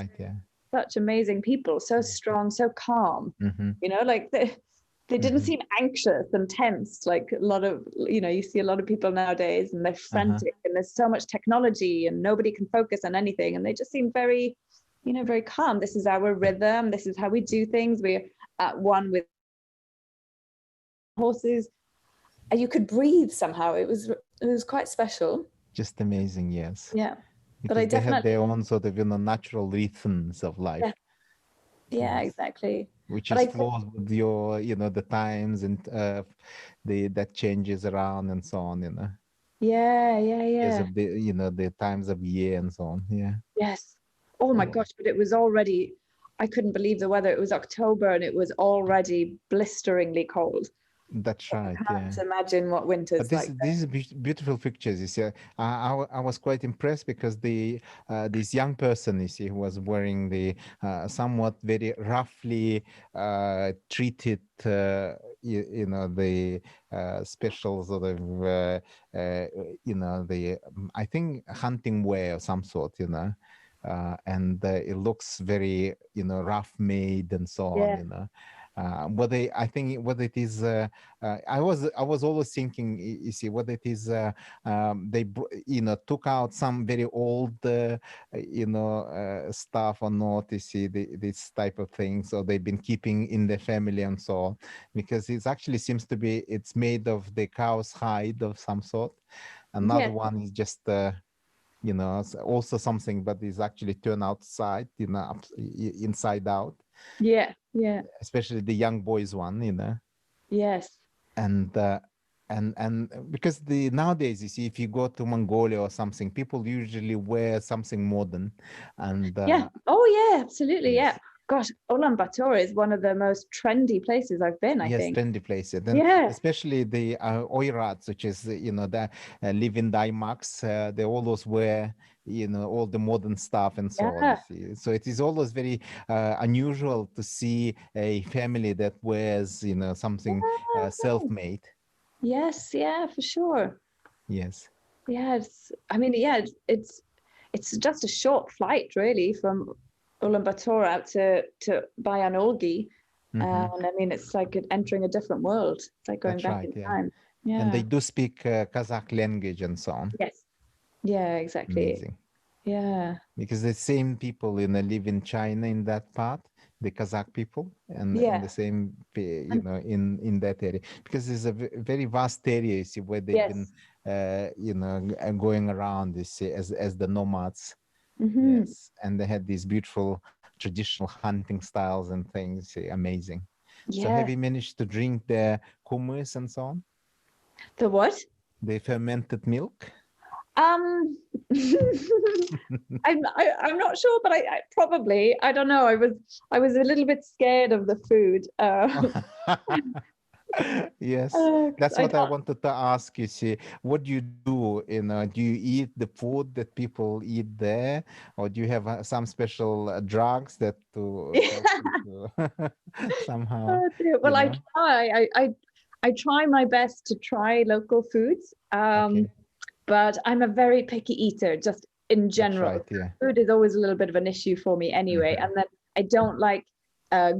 such amazing people, so strong, so calm. You know, like they didn't seem anxious and tense, like a lot of, you know, you see a lot of people nowadays, and they're frantic and there's so much technology and nobody can focus on anything. And they just seem very, you know, very calm. This is our rhythm. This is how we do things. We're at one with horses. And you could breathe somehow. It was quite special. Just amazing, yes. Yeah. Because they have their own sort of, you know, natural rhythms of life. Yeah, exactly. Which is flows with your, you know, the times and that changes around and so on, you know. Yeah. Because of the, you know, the times of year and so on. Yeah. Yes. Oh my gosh, but it was already, I couldn't believe the weather. It was October and it was already blisteringly cold. That's right. I can't imagine what winter's like. These are beautiful pictures. You see, I was quite impressed because this young person, you see, who was wearing the somewhat very roughly treated, you know, the special sort of, you know, the I think hunting wear of some sort, you know. And it looks very, you know, rough made and so on, you know. Whether I think whether it is I was always thinking, you see, whether it is they took out some very old stuff or not, you see, this type of things, or they've been keeping in the family and so on, because it actually seems to be it's made of the cow's hide of some sort. Another one is just also something, but is actually turned outside, inside out. Yeah. Especially the young boys one, Yes. And because nowadays, you see, if you go to Mongolia or something, people usually wear something modern, and absolutely, yes. Gosh, Ulaanbaatar is one of the most trendy places I've been, I think. Yes, trendy places. Then especially the Oirats, which is, the live in Daimax, they always wear, all the modern stuff and so on. You see. So it is always very unusual to see a family that wears, something self-made. Yes, for sure. Yes. Yes. I mean, it's just a short flight, really, from Ulaanbaatar out to Bayan Olgi. And I mean, it's like entering a different world. It's like going back in time. Yeah. And they do speak Kazakh language and so on. Yes. Yeah, exactly. Amazing. Yeah. Because the same people live in China in that part, the Kazakh people, and the same, in that area. Because there's a very vast area, you see, where they've been, going around, you see, as the nomads. Yes, and they had these beautiful traditional hunting styles and things. Amazing. So have you managed to drink the hummus and so on? The what? The fermented milk? I'm not sure, but I probably, I don't know. I was a little bit scared of the food. Yes, that's what I wanted to ask you. See, what do you do? Do you eat the food that people eat there, or do you have some special drugs that to somehow? Well, I try my best to try local foods, but I'm a very picky eater, just in general. That's right, Food is always a little bit of an issue for me anyway, and then I don't like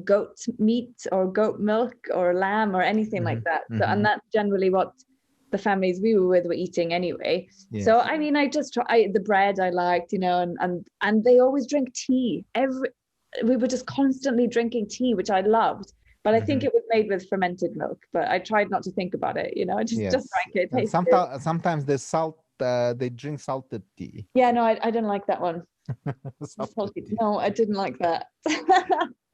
goat meat or goat milk or lamb or anything like that. So, and that's generally what the families we were with were eating anyway. Yes. So I mean, I just try the bread I liked, and they always drink tea. We were just constantly drinking tea, which I loved. But I think it was made with fermented milk. But I tried not to think about it, I just drank it. Sometimes there's salt. They drink salted tea. Yeah, no, I didn't like that one. No, I didn't like that.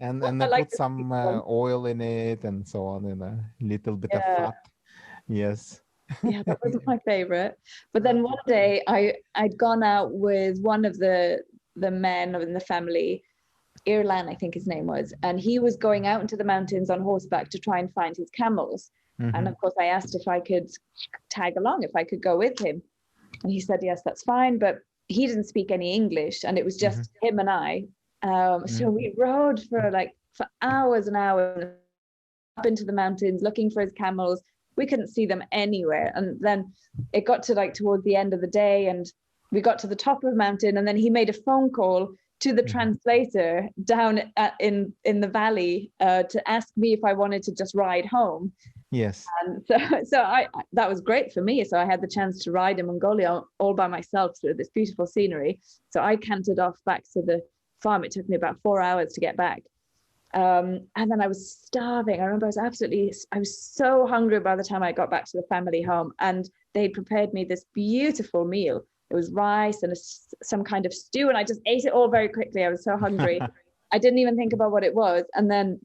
and they put some oil in it and so on, a little bit of fat. Yes. Yeah, that wasn't my favorite. But then one day I'd gone out with one of the men in the family, Irulan, I think his name was, and he was going out into the mountains on horseback to try and find his camels. And of course I asked if I could tag along, if I could go with him. And he said, yes, that's fine. But he didn't speak any English, and it was just him and I. So we rode for hours and hours up into the mountains looking for his camels. We couldn't see them anywhere. And then it got to towards the end of the day, and we got to the top of the mountain, and then he made a phone call to the translator down in the valley to ask me if I wanted to just ride home. Yes. And so I that was great for me. So I had the chance to ride in Mongolia all by myself through this beautiful scenery. So I cantered off back to the farm. It took me about 4 hours to get back. And then I was starving. I remember I was so hungry by the time I got back to the family home, and they prepared me this beautiful meal. It was rice and some kind of stew, and I just ate it all very quickly. I was so hungry. I didn't even think about what it was. And then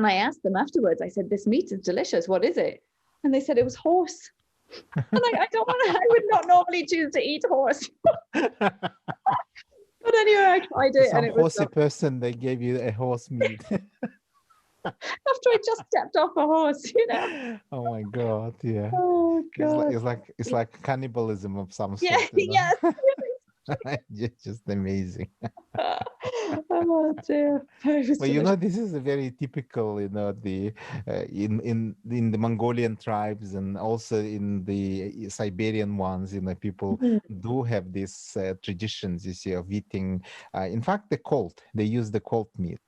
I asked them afterwards, I said, this meat is delicious. What is it? And they said it was horse. And I would not normally choose to eat horse. But anyway, I tried it. Some and it was horsey person, they gave you a horse meat. After I just stepped off a horse, Oh my God, yeah. Oh God. It's like cannibalism of some sort. Yes. Just amazing. Oh dear. Well, this is a very typical, the in the Mongolian tribes, and also in the Siberian ones, people do have these traditions, you see, of eating. In fact, they use the colt meat.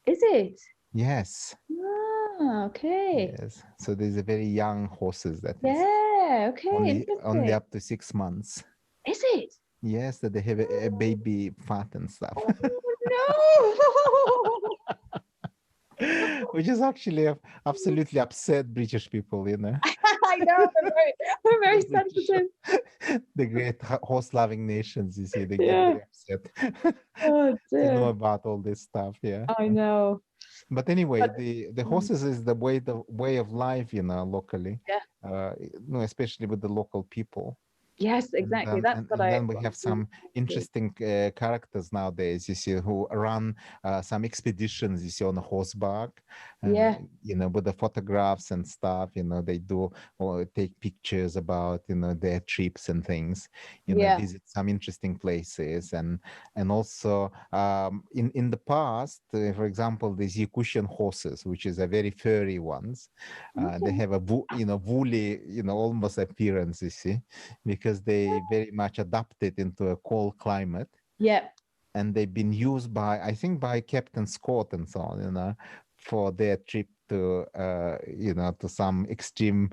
Is it? Yes. Okay. Yes. So there's a very young horses that is Yeah. Okay. only Interesting. up to 6 months. Is it? Yes, that they have a baby fat and stuff. Oh no. Which is actually absolutely upset British people, I know. I'm very sensitive. The great horse-loving nations, you see, they get Yeah. very upset Oh to know dear. about all this stuff. Yeah. I know. But anyway, But- the horses is the way of life, locally. Yeah. Especially with the local people. Yes, exactly. That's what and I. then we have some interesting characters nowadays, you see, who run some expeditions, you see, on horseback. Yeah. With the photographs and stuff, they do or take pictures about, their trips and things, Yeah. visit some interesting places. And also in the past, for example, these Yakutian horses, which is a very furry ones, they have a woolly, almost appearance, you see, because they very much adapted into a cold climate. Yeah. And they've been used by Captain Scott and so on, for their trip to, to some extreme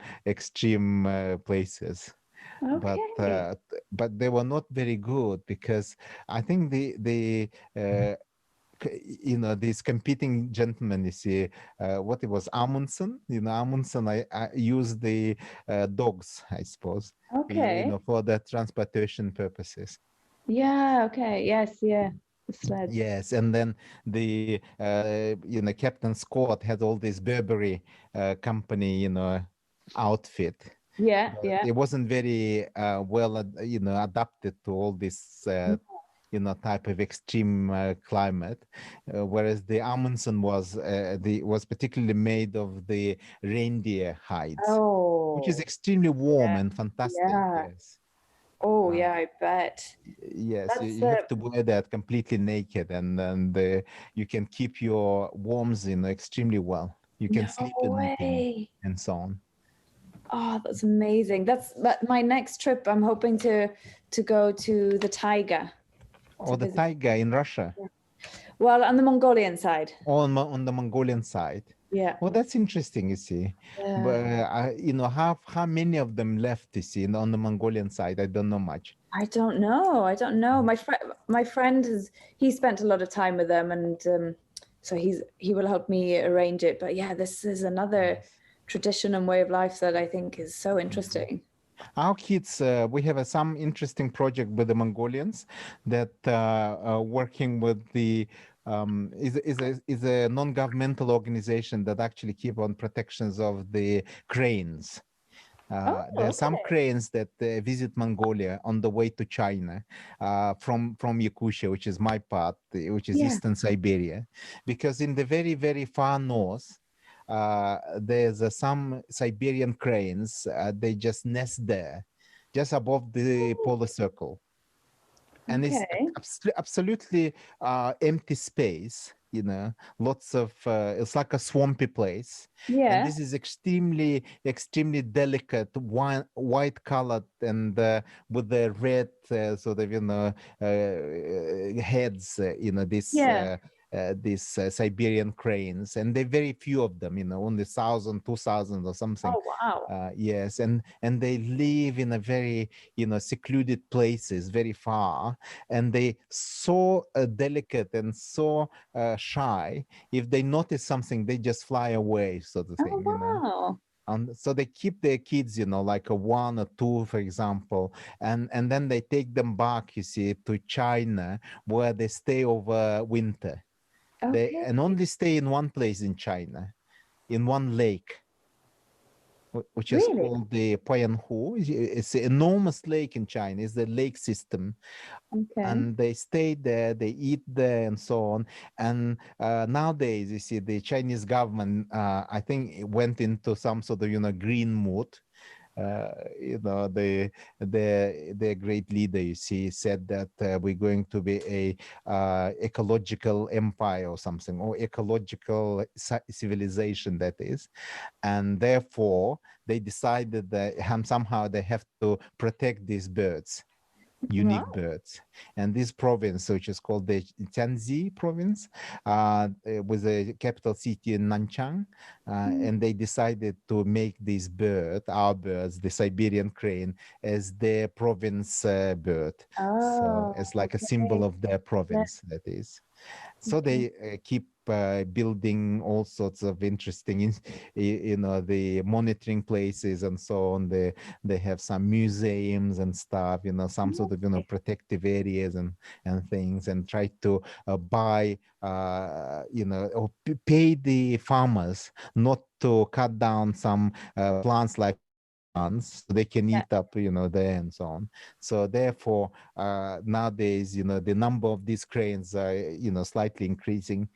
places. Okay. But they were not very good, because I think these competing gentlemen, you see, what it was, Amundsen, I used the dogs, I suppose, Okay. for the transportation purposes. Yeah. Okay. Yes. Yeah. The sled. Yes, and then the Captain Scott had all this Burberry company, outfit. Yeah. But Yeah. it wasn't very well, adapted to all this type of extreme climate, whereas the Amundsen was particularly made of the reindeer hides, which is extremely warm and fantastic. Yeah. Yes. Oh yeah, I bet. Yes, you have to wear that completely naked, and you can keep your warmth extremely well. You can sleep in it and so on. Oh, that's amazing. That's my next trip. I'm hoping to go to the taiga. Or the taiga in Russia. Yeah. Well, on the Mongolian side. On the Mongolian side. Yeah. Well, that's interesting, you see. Yeah. But how many of them left, you see, on the Mongolian side? I don't know much. I don't know. My friend he spent a lot of time with them, and so he will help me arrange it. But yeah, this is another tradition and way of life that I think is so interesting. Our kids, we have some interesting project with the Mongolians that working with the is a non-governmental organization that actually keep on protections of the cranes. There are some cranes that visit Mongolia on the way to China from Yakutia, which is my part, which is Eastern Siberia, because in the very, very far north, there's some Siberian cranes. They just nest there, just above the polar circle. And it's absolutely empty space, lots of, it's like a swampy place. Yeah. And this is extremely, extremely delicate, white colored, and with the red sort of, heads, these Siberian cranes, and there are very few of them, only 1,000, 2,000 or something. Oh, wow. Yes, and they live in a very, secluded places, very far, and they so delicate and so shy. If they notice something, they just fly away, sort of thing. Wow. And so they keep their kids, like a 1 or 2, for example, and then they take them back, you see, to China, where they stay over winter. And only stay in one place in China, in one lake, which is called the Poyanhu. It's an enormous lake in China. It's the lake system. And they stay there, they eat there, and so on. And nowadays, you see, the Chinese government, I think, it went into some sort of, green mood. The great leader, you see, said that we're going to be a ecological empire or something, or ecological civilization, that is. And therefore, they decided that somehow they have to protect these birds, unique birds. And this province, which is called the Tianzi province, was a capital city in Nanchang, and they decided to make this bird, our birds, the Siberian crane, as their province bird. So it's like a symbol of their province, that is. So they keep building all sorts of interesting, the monitoring places and so on. They have some museums and stuff, some sort of, protective areas and things, and try to buy, or pay the farmers not to cut down some plants like so they can eat up, there and so on. So therefore, nowadays, the number of these cranes are, slightly increasing.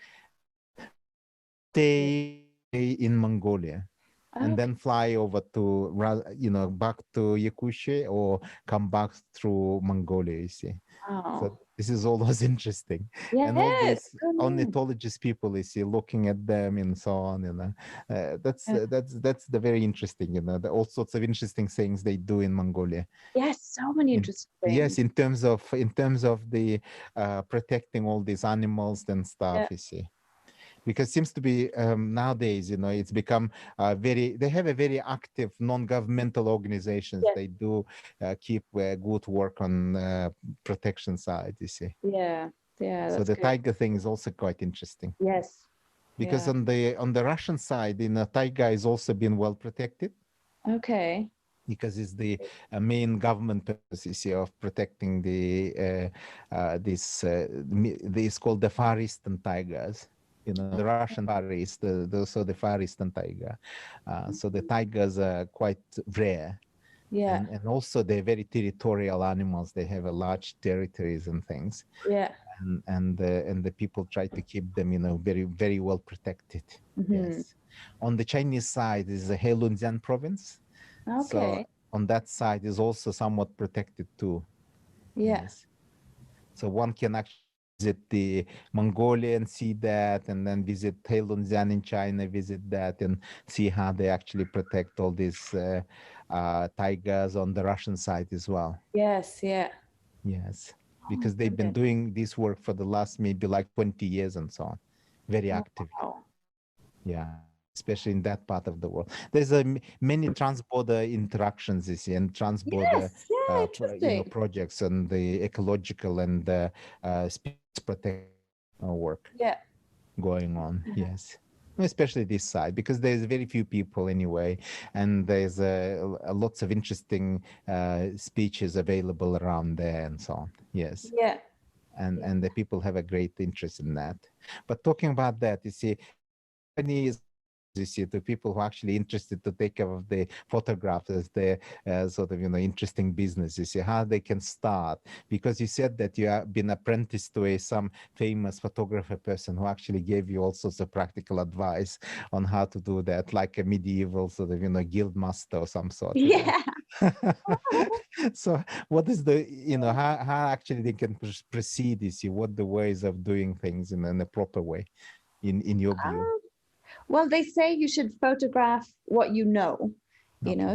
Stay in Mongolia and then fly over to, back to Yakutия or come back through Mongolia, you see. So this is always interesting. And all these ornithologist people, you see, looking at them and so on, that's the very interesting, all sorts of interesting things they do in Mongolia. Yes, so many interesting things. Yes, in terms of the protecting all these animals and stuff, you see. Because it seems to be nowadays, it's become they have a very active non-governmental organizations. They do keep good work on protection side, you see. Yeah. So the tiger thing is also quite interesting. Yes. Because on the Russian side, taiga is also been well protected. Okay. Because it's the main government purpose, you see, of protecting the it's called the Far Eastern tigers. The Russian Far East, so the Far Eastern tiger. So the tigers are quite rare. Yeah. And also they're very territorial animals. They have a large territories and things. Yeah. And the people try to keep them, very, very well protected. Yes. On the Chinese side is the Heilongjiang province. Okay. So on that side is also somewhat protected too. Yeah. Yes. So one can actually visit the Mongolia and see that, and then visit Heilongjiang in China, visit that, and see how they actually protect all these tigers on the Russian side as well. Yes, yeah. Yes, because they've been doing this work for the last maybe like 20 years and so on. Very active. Wow. Yeah, especially in that part of the world. There's many transborder interactions, you see, and transborder projects and the ecological and species protection work going on. Yes, especially this side, because there's very few people anyway, and there's lots of interesting speeches available around there and so on. Yes. Yeah. And the people have a great interest in that. But talking about that, you see, you see, to people who are actually interested to take care of the photographs as their sort of, interesting business, you see, how they can start. Because you said that you have been apprenticed to some famous photographer person who actually gave you all sorts of practical advice on how to do that, like a medieval sort of, guild master or some sort. Yeah. So what is the, how actually they can proceed, you see, what the ways of doing things in a proper way, in your view? Well, they say you should photograph what you know,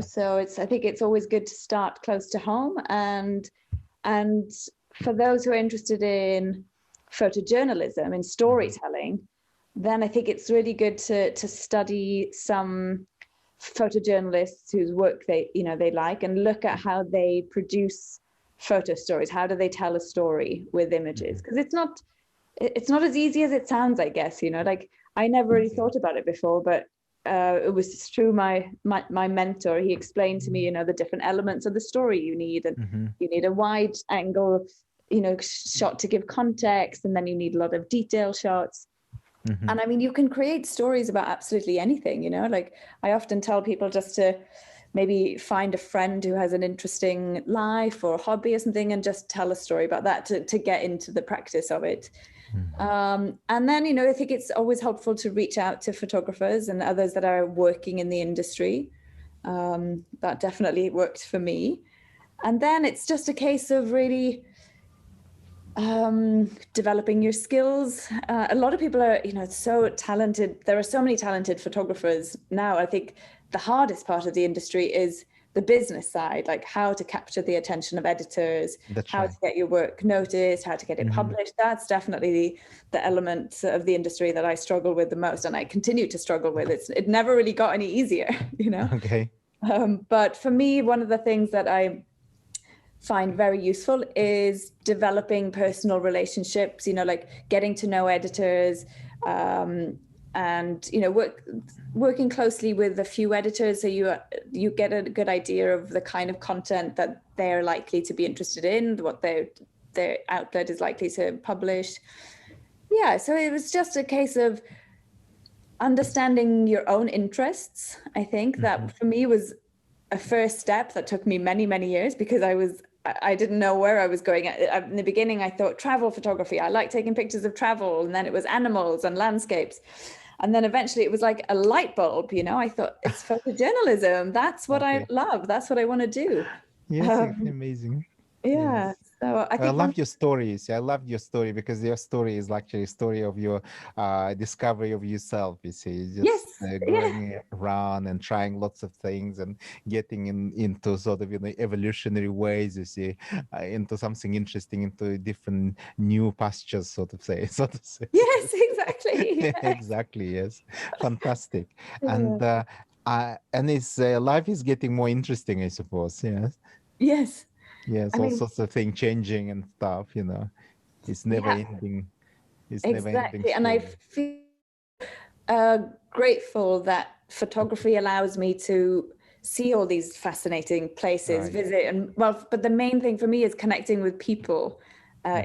so I think it's always good to start close to home. And for those who are interested in photojournalism and storytelling, then I think it's really good to study some photojournalists whose work they like, and look at how they produce photo stories. How do they tell a story with images? Because it's not as easy as it sounds, I guess, like I never really thought about it before, but it was through my mentor. He explained to me, the different elements of the story you need, and you need a wide angle, shot to give context, and then you need a lot of detail shots. And I mean, you can create stories about absolutely anything, like I often tell people just to maybe find a friend who has an interesting life or hobby or something, and just tell a story about that to get into the practice of it. And then, I think it's always helpful to reach out to photographers and others that are working in the industry. That definitely worked for me. And then it's just a case of really developing your skills. A lot of people are, so talented. There are so many talented photographers now. I think the hardest part of the industry is the business side, like how to capture the attention of editors, That's how right. to get your work noticed, how to get it published. That's definitely the element of the industry that I struggle with the most, and I continue to struggle with. It never really got any easier, you know. Okay. But for me, one of the things that I find very useful is developing personal relationships, you know, like getting to know editors, and, you know, working closely with a few editors, so you get a good idea of the kind of content that they're likely to be interested in, what their outlet is likely to publish. Yeah, so it was just a case of understanding your own interests. I think that for me was a first step that took me many, many years, because I didn't know where I was going. In the beginning, I thought travel photography. I like taking pictures of travel, and then it was animals and landscapes. And then eventually it was like a light bulb, you know. I thought, it's photojournalism. That's what I love. That's what I want to do. Yes, amazing. Yeah. Yes. So I I think love your stories. I love your story, because your story is actually a story of your discovery of yourself. You see, just going around and trying lots of things and getting into sort of, you know, evolutionary ways. You see, into something interesting, into different new pastures, so to say. Yes, exactly. Yeah. Exactly. Yes, fantastic. And his life is getting more interesting, I suppose. Yes. Yes. Yes, I all mean, sorts of things changing and stuff, you know. It's never ending. It's never ending exactly. And I story. feel grateful that photography allows me to see all these fascinating places, visit, and but the main thing for me is connecting with people.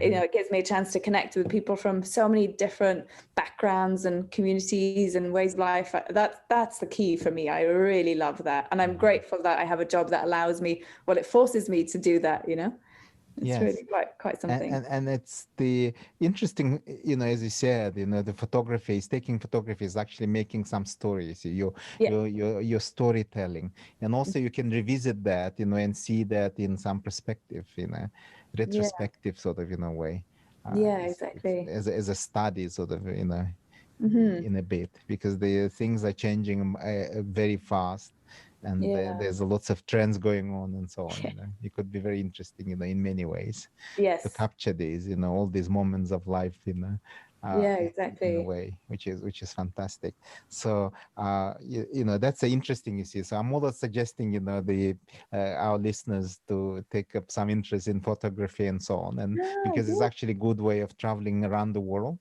You know, it gives me a chance to connect with people from so many different backgrounds and communities and ways of life. That's the key for me. I really love that, and I'm grateful that I have a job that allows me. Well, it forces me to do that. You know, it's really quite something. And it's the interesting, you know, as you said, you know, the photography is taking photography is actually making some stories. Your storytelling, and also you can revisit that, you know, and see that in some perspective, you know, retrospective sort of, in a way. Exactly. As a study, sort of, you know, in a bit, because the things are changing very fast. And there's lots of trends going on and so on. You know, it could be very interesting, you know, in many ways, to capture these, you know, all these moments of life, you know, in a way, which is fantastic. So you know, that's interesting, you see. So I'm always suggesting, you know, our listeners to take up some interest in photography and so on, and because it's actually a good way of traveling around the world.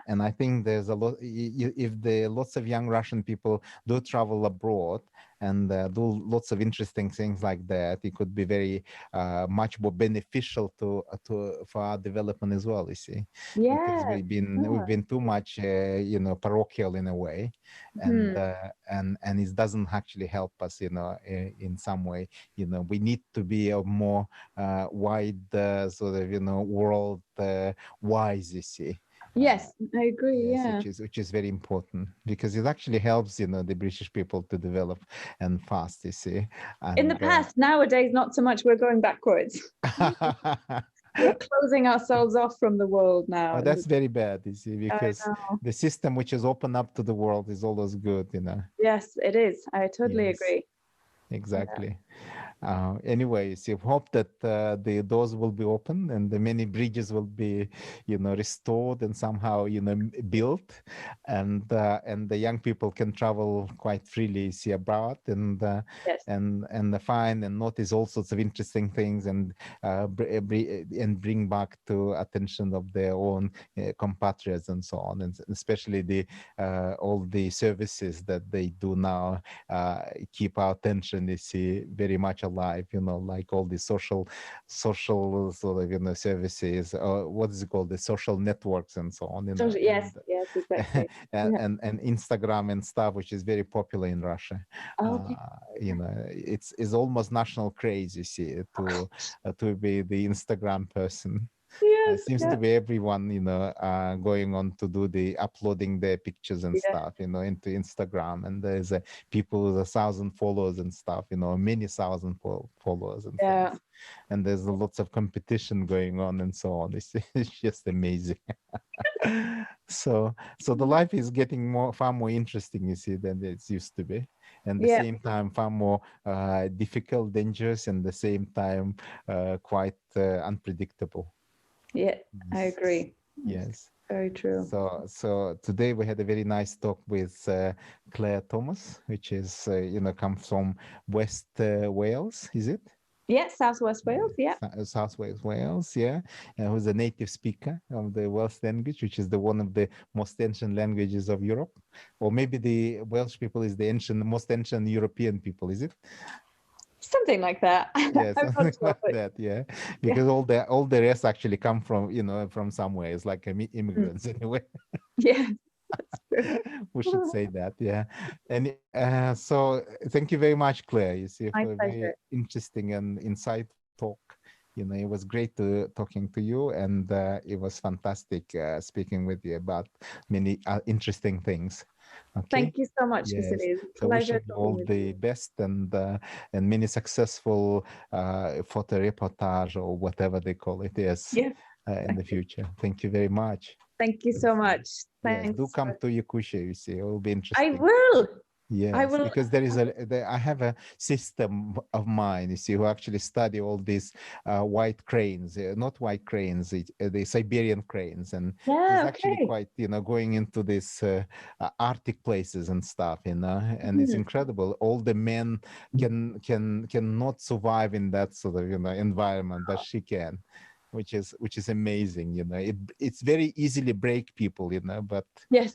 And I think there's a lot, if the lots of young Russian people do travel abroad and do lots of interesting things like that, it could be very much more beneficial for our development as well, you see. Because we've been too much you know, parochial in a way, and it doesn't actually help us, you know, in some way. You know, we need to be a more wide sort of, you know, world wise, you see. Yes, I agree. Yes, which is very important, because it actually helps, you know, the British people to develop and fast, you see. And, in the past, nowadays, not so much. We're going backwards. We're closing ourselves off from the world now. Oh, that's very bad, you see, because the system which is open up to the world is always good, you know. Yes, it is. I totally agree. Exactly. Anyways, I hope that the doors will be open and the many bridges will be, you know, restored and somehow, you know, built, and the young people can travel quite freely, see abroad, and find and notice all sorts of interesting things, and bring back to attention of their own compatriots and so on, and especially the all the services that they do now keep our attention, you see, very much alive, you know, like all the social sort of, you know, services, what is it called, the social networks and so on, you know, yes, exactly. and Instagram and stuff, which is very popular in Russia. You know, it's almost national craze, you see, to be the Instagram person. It seems to be everyone, you know, going on to do the uploading their pictures and stuff, you know, into Instagram, and there's people with 1,000 followers and stuff, you know, many thousand followers and things. And there's lots of competition going on and so on. It's just amazing. So the life is getting far more interesting, you see, than it used to be. and at the same time far more difficult, dangerous, and at the same time quite unpredictable. Yeah, I agree. Yes. Very true. So today we had a very nice talk with Claire Thomas, which is comes from West Wales, is it? Yeah, Southwest Wales. Yeah. Southwest Wales, yeah, who's a native speaker of the Welsh language, which is one of the most ancient languages of Europe, or maybe the Welsh people is the most ancient European people, is it? Something like that. Yeah, something like that. Yeah, because all the rest actually come from from somewhere. It's like immigrants anyway. Yeah, we should say that. Yeah, and so thank you very much, Claire. You see, for a very interesting and insightful talk. It was great talking to you, and it was fantastic speaking with you about many interesting things. Okay. Thank you so much, yes. Vasily. So wish you all the best and many successful photo reportage or whatever they call it is in the future. Thank you very much. Thank you so much. Yes, do come to Yakutia, you see, it will be interesting. I will. Yes, I will. because I have a system of mine, you see, who actually study all these white cranes, not white cranes, the Siberian cranes, and he's actually quite, going into these Arctic places and stuff, and it's incredible. All the men cannot survive in that sort of environment, but she can, which is amazing. It's very easily break people, but yes.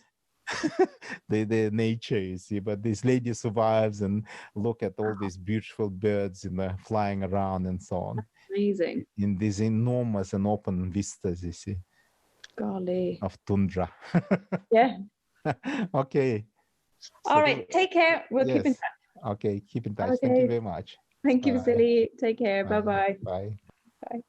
the nature, you see, but this lady survives and look at all these beautiful birds flying around and so on. Amazing. In these enormous and open vistas, you see. Golly. Of tundra. Yeah. Okay. All right. Take care. We'll keep in touch. Okay. Keep in touch. Okay. Thank you very much. Thank you, Vasily. Take care. Bye-bye. Bye. Bye.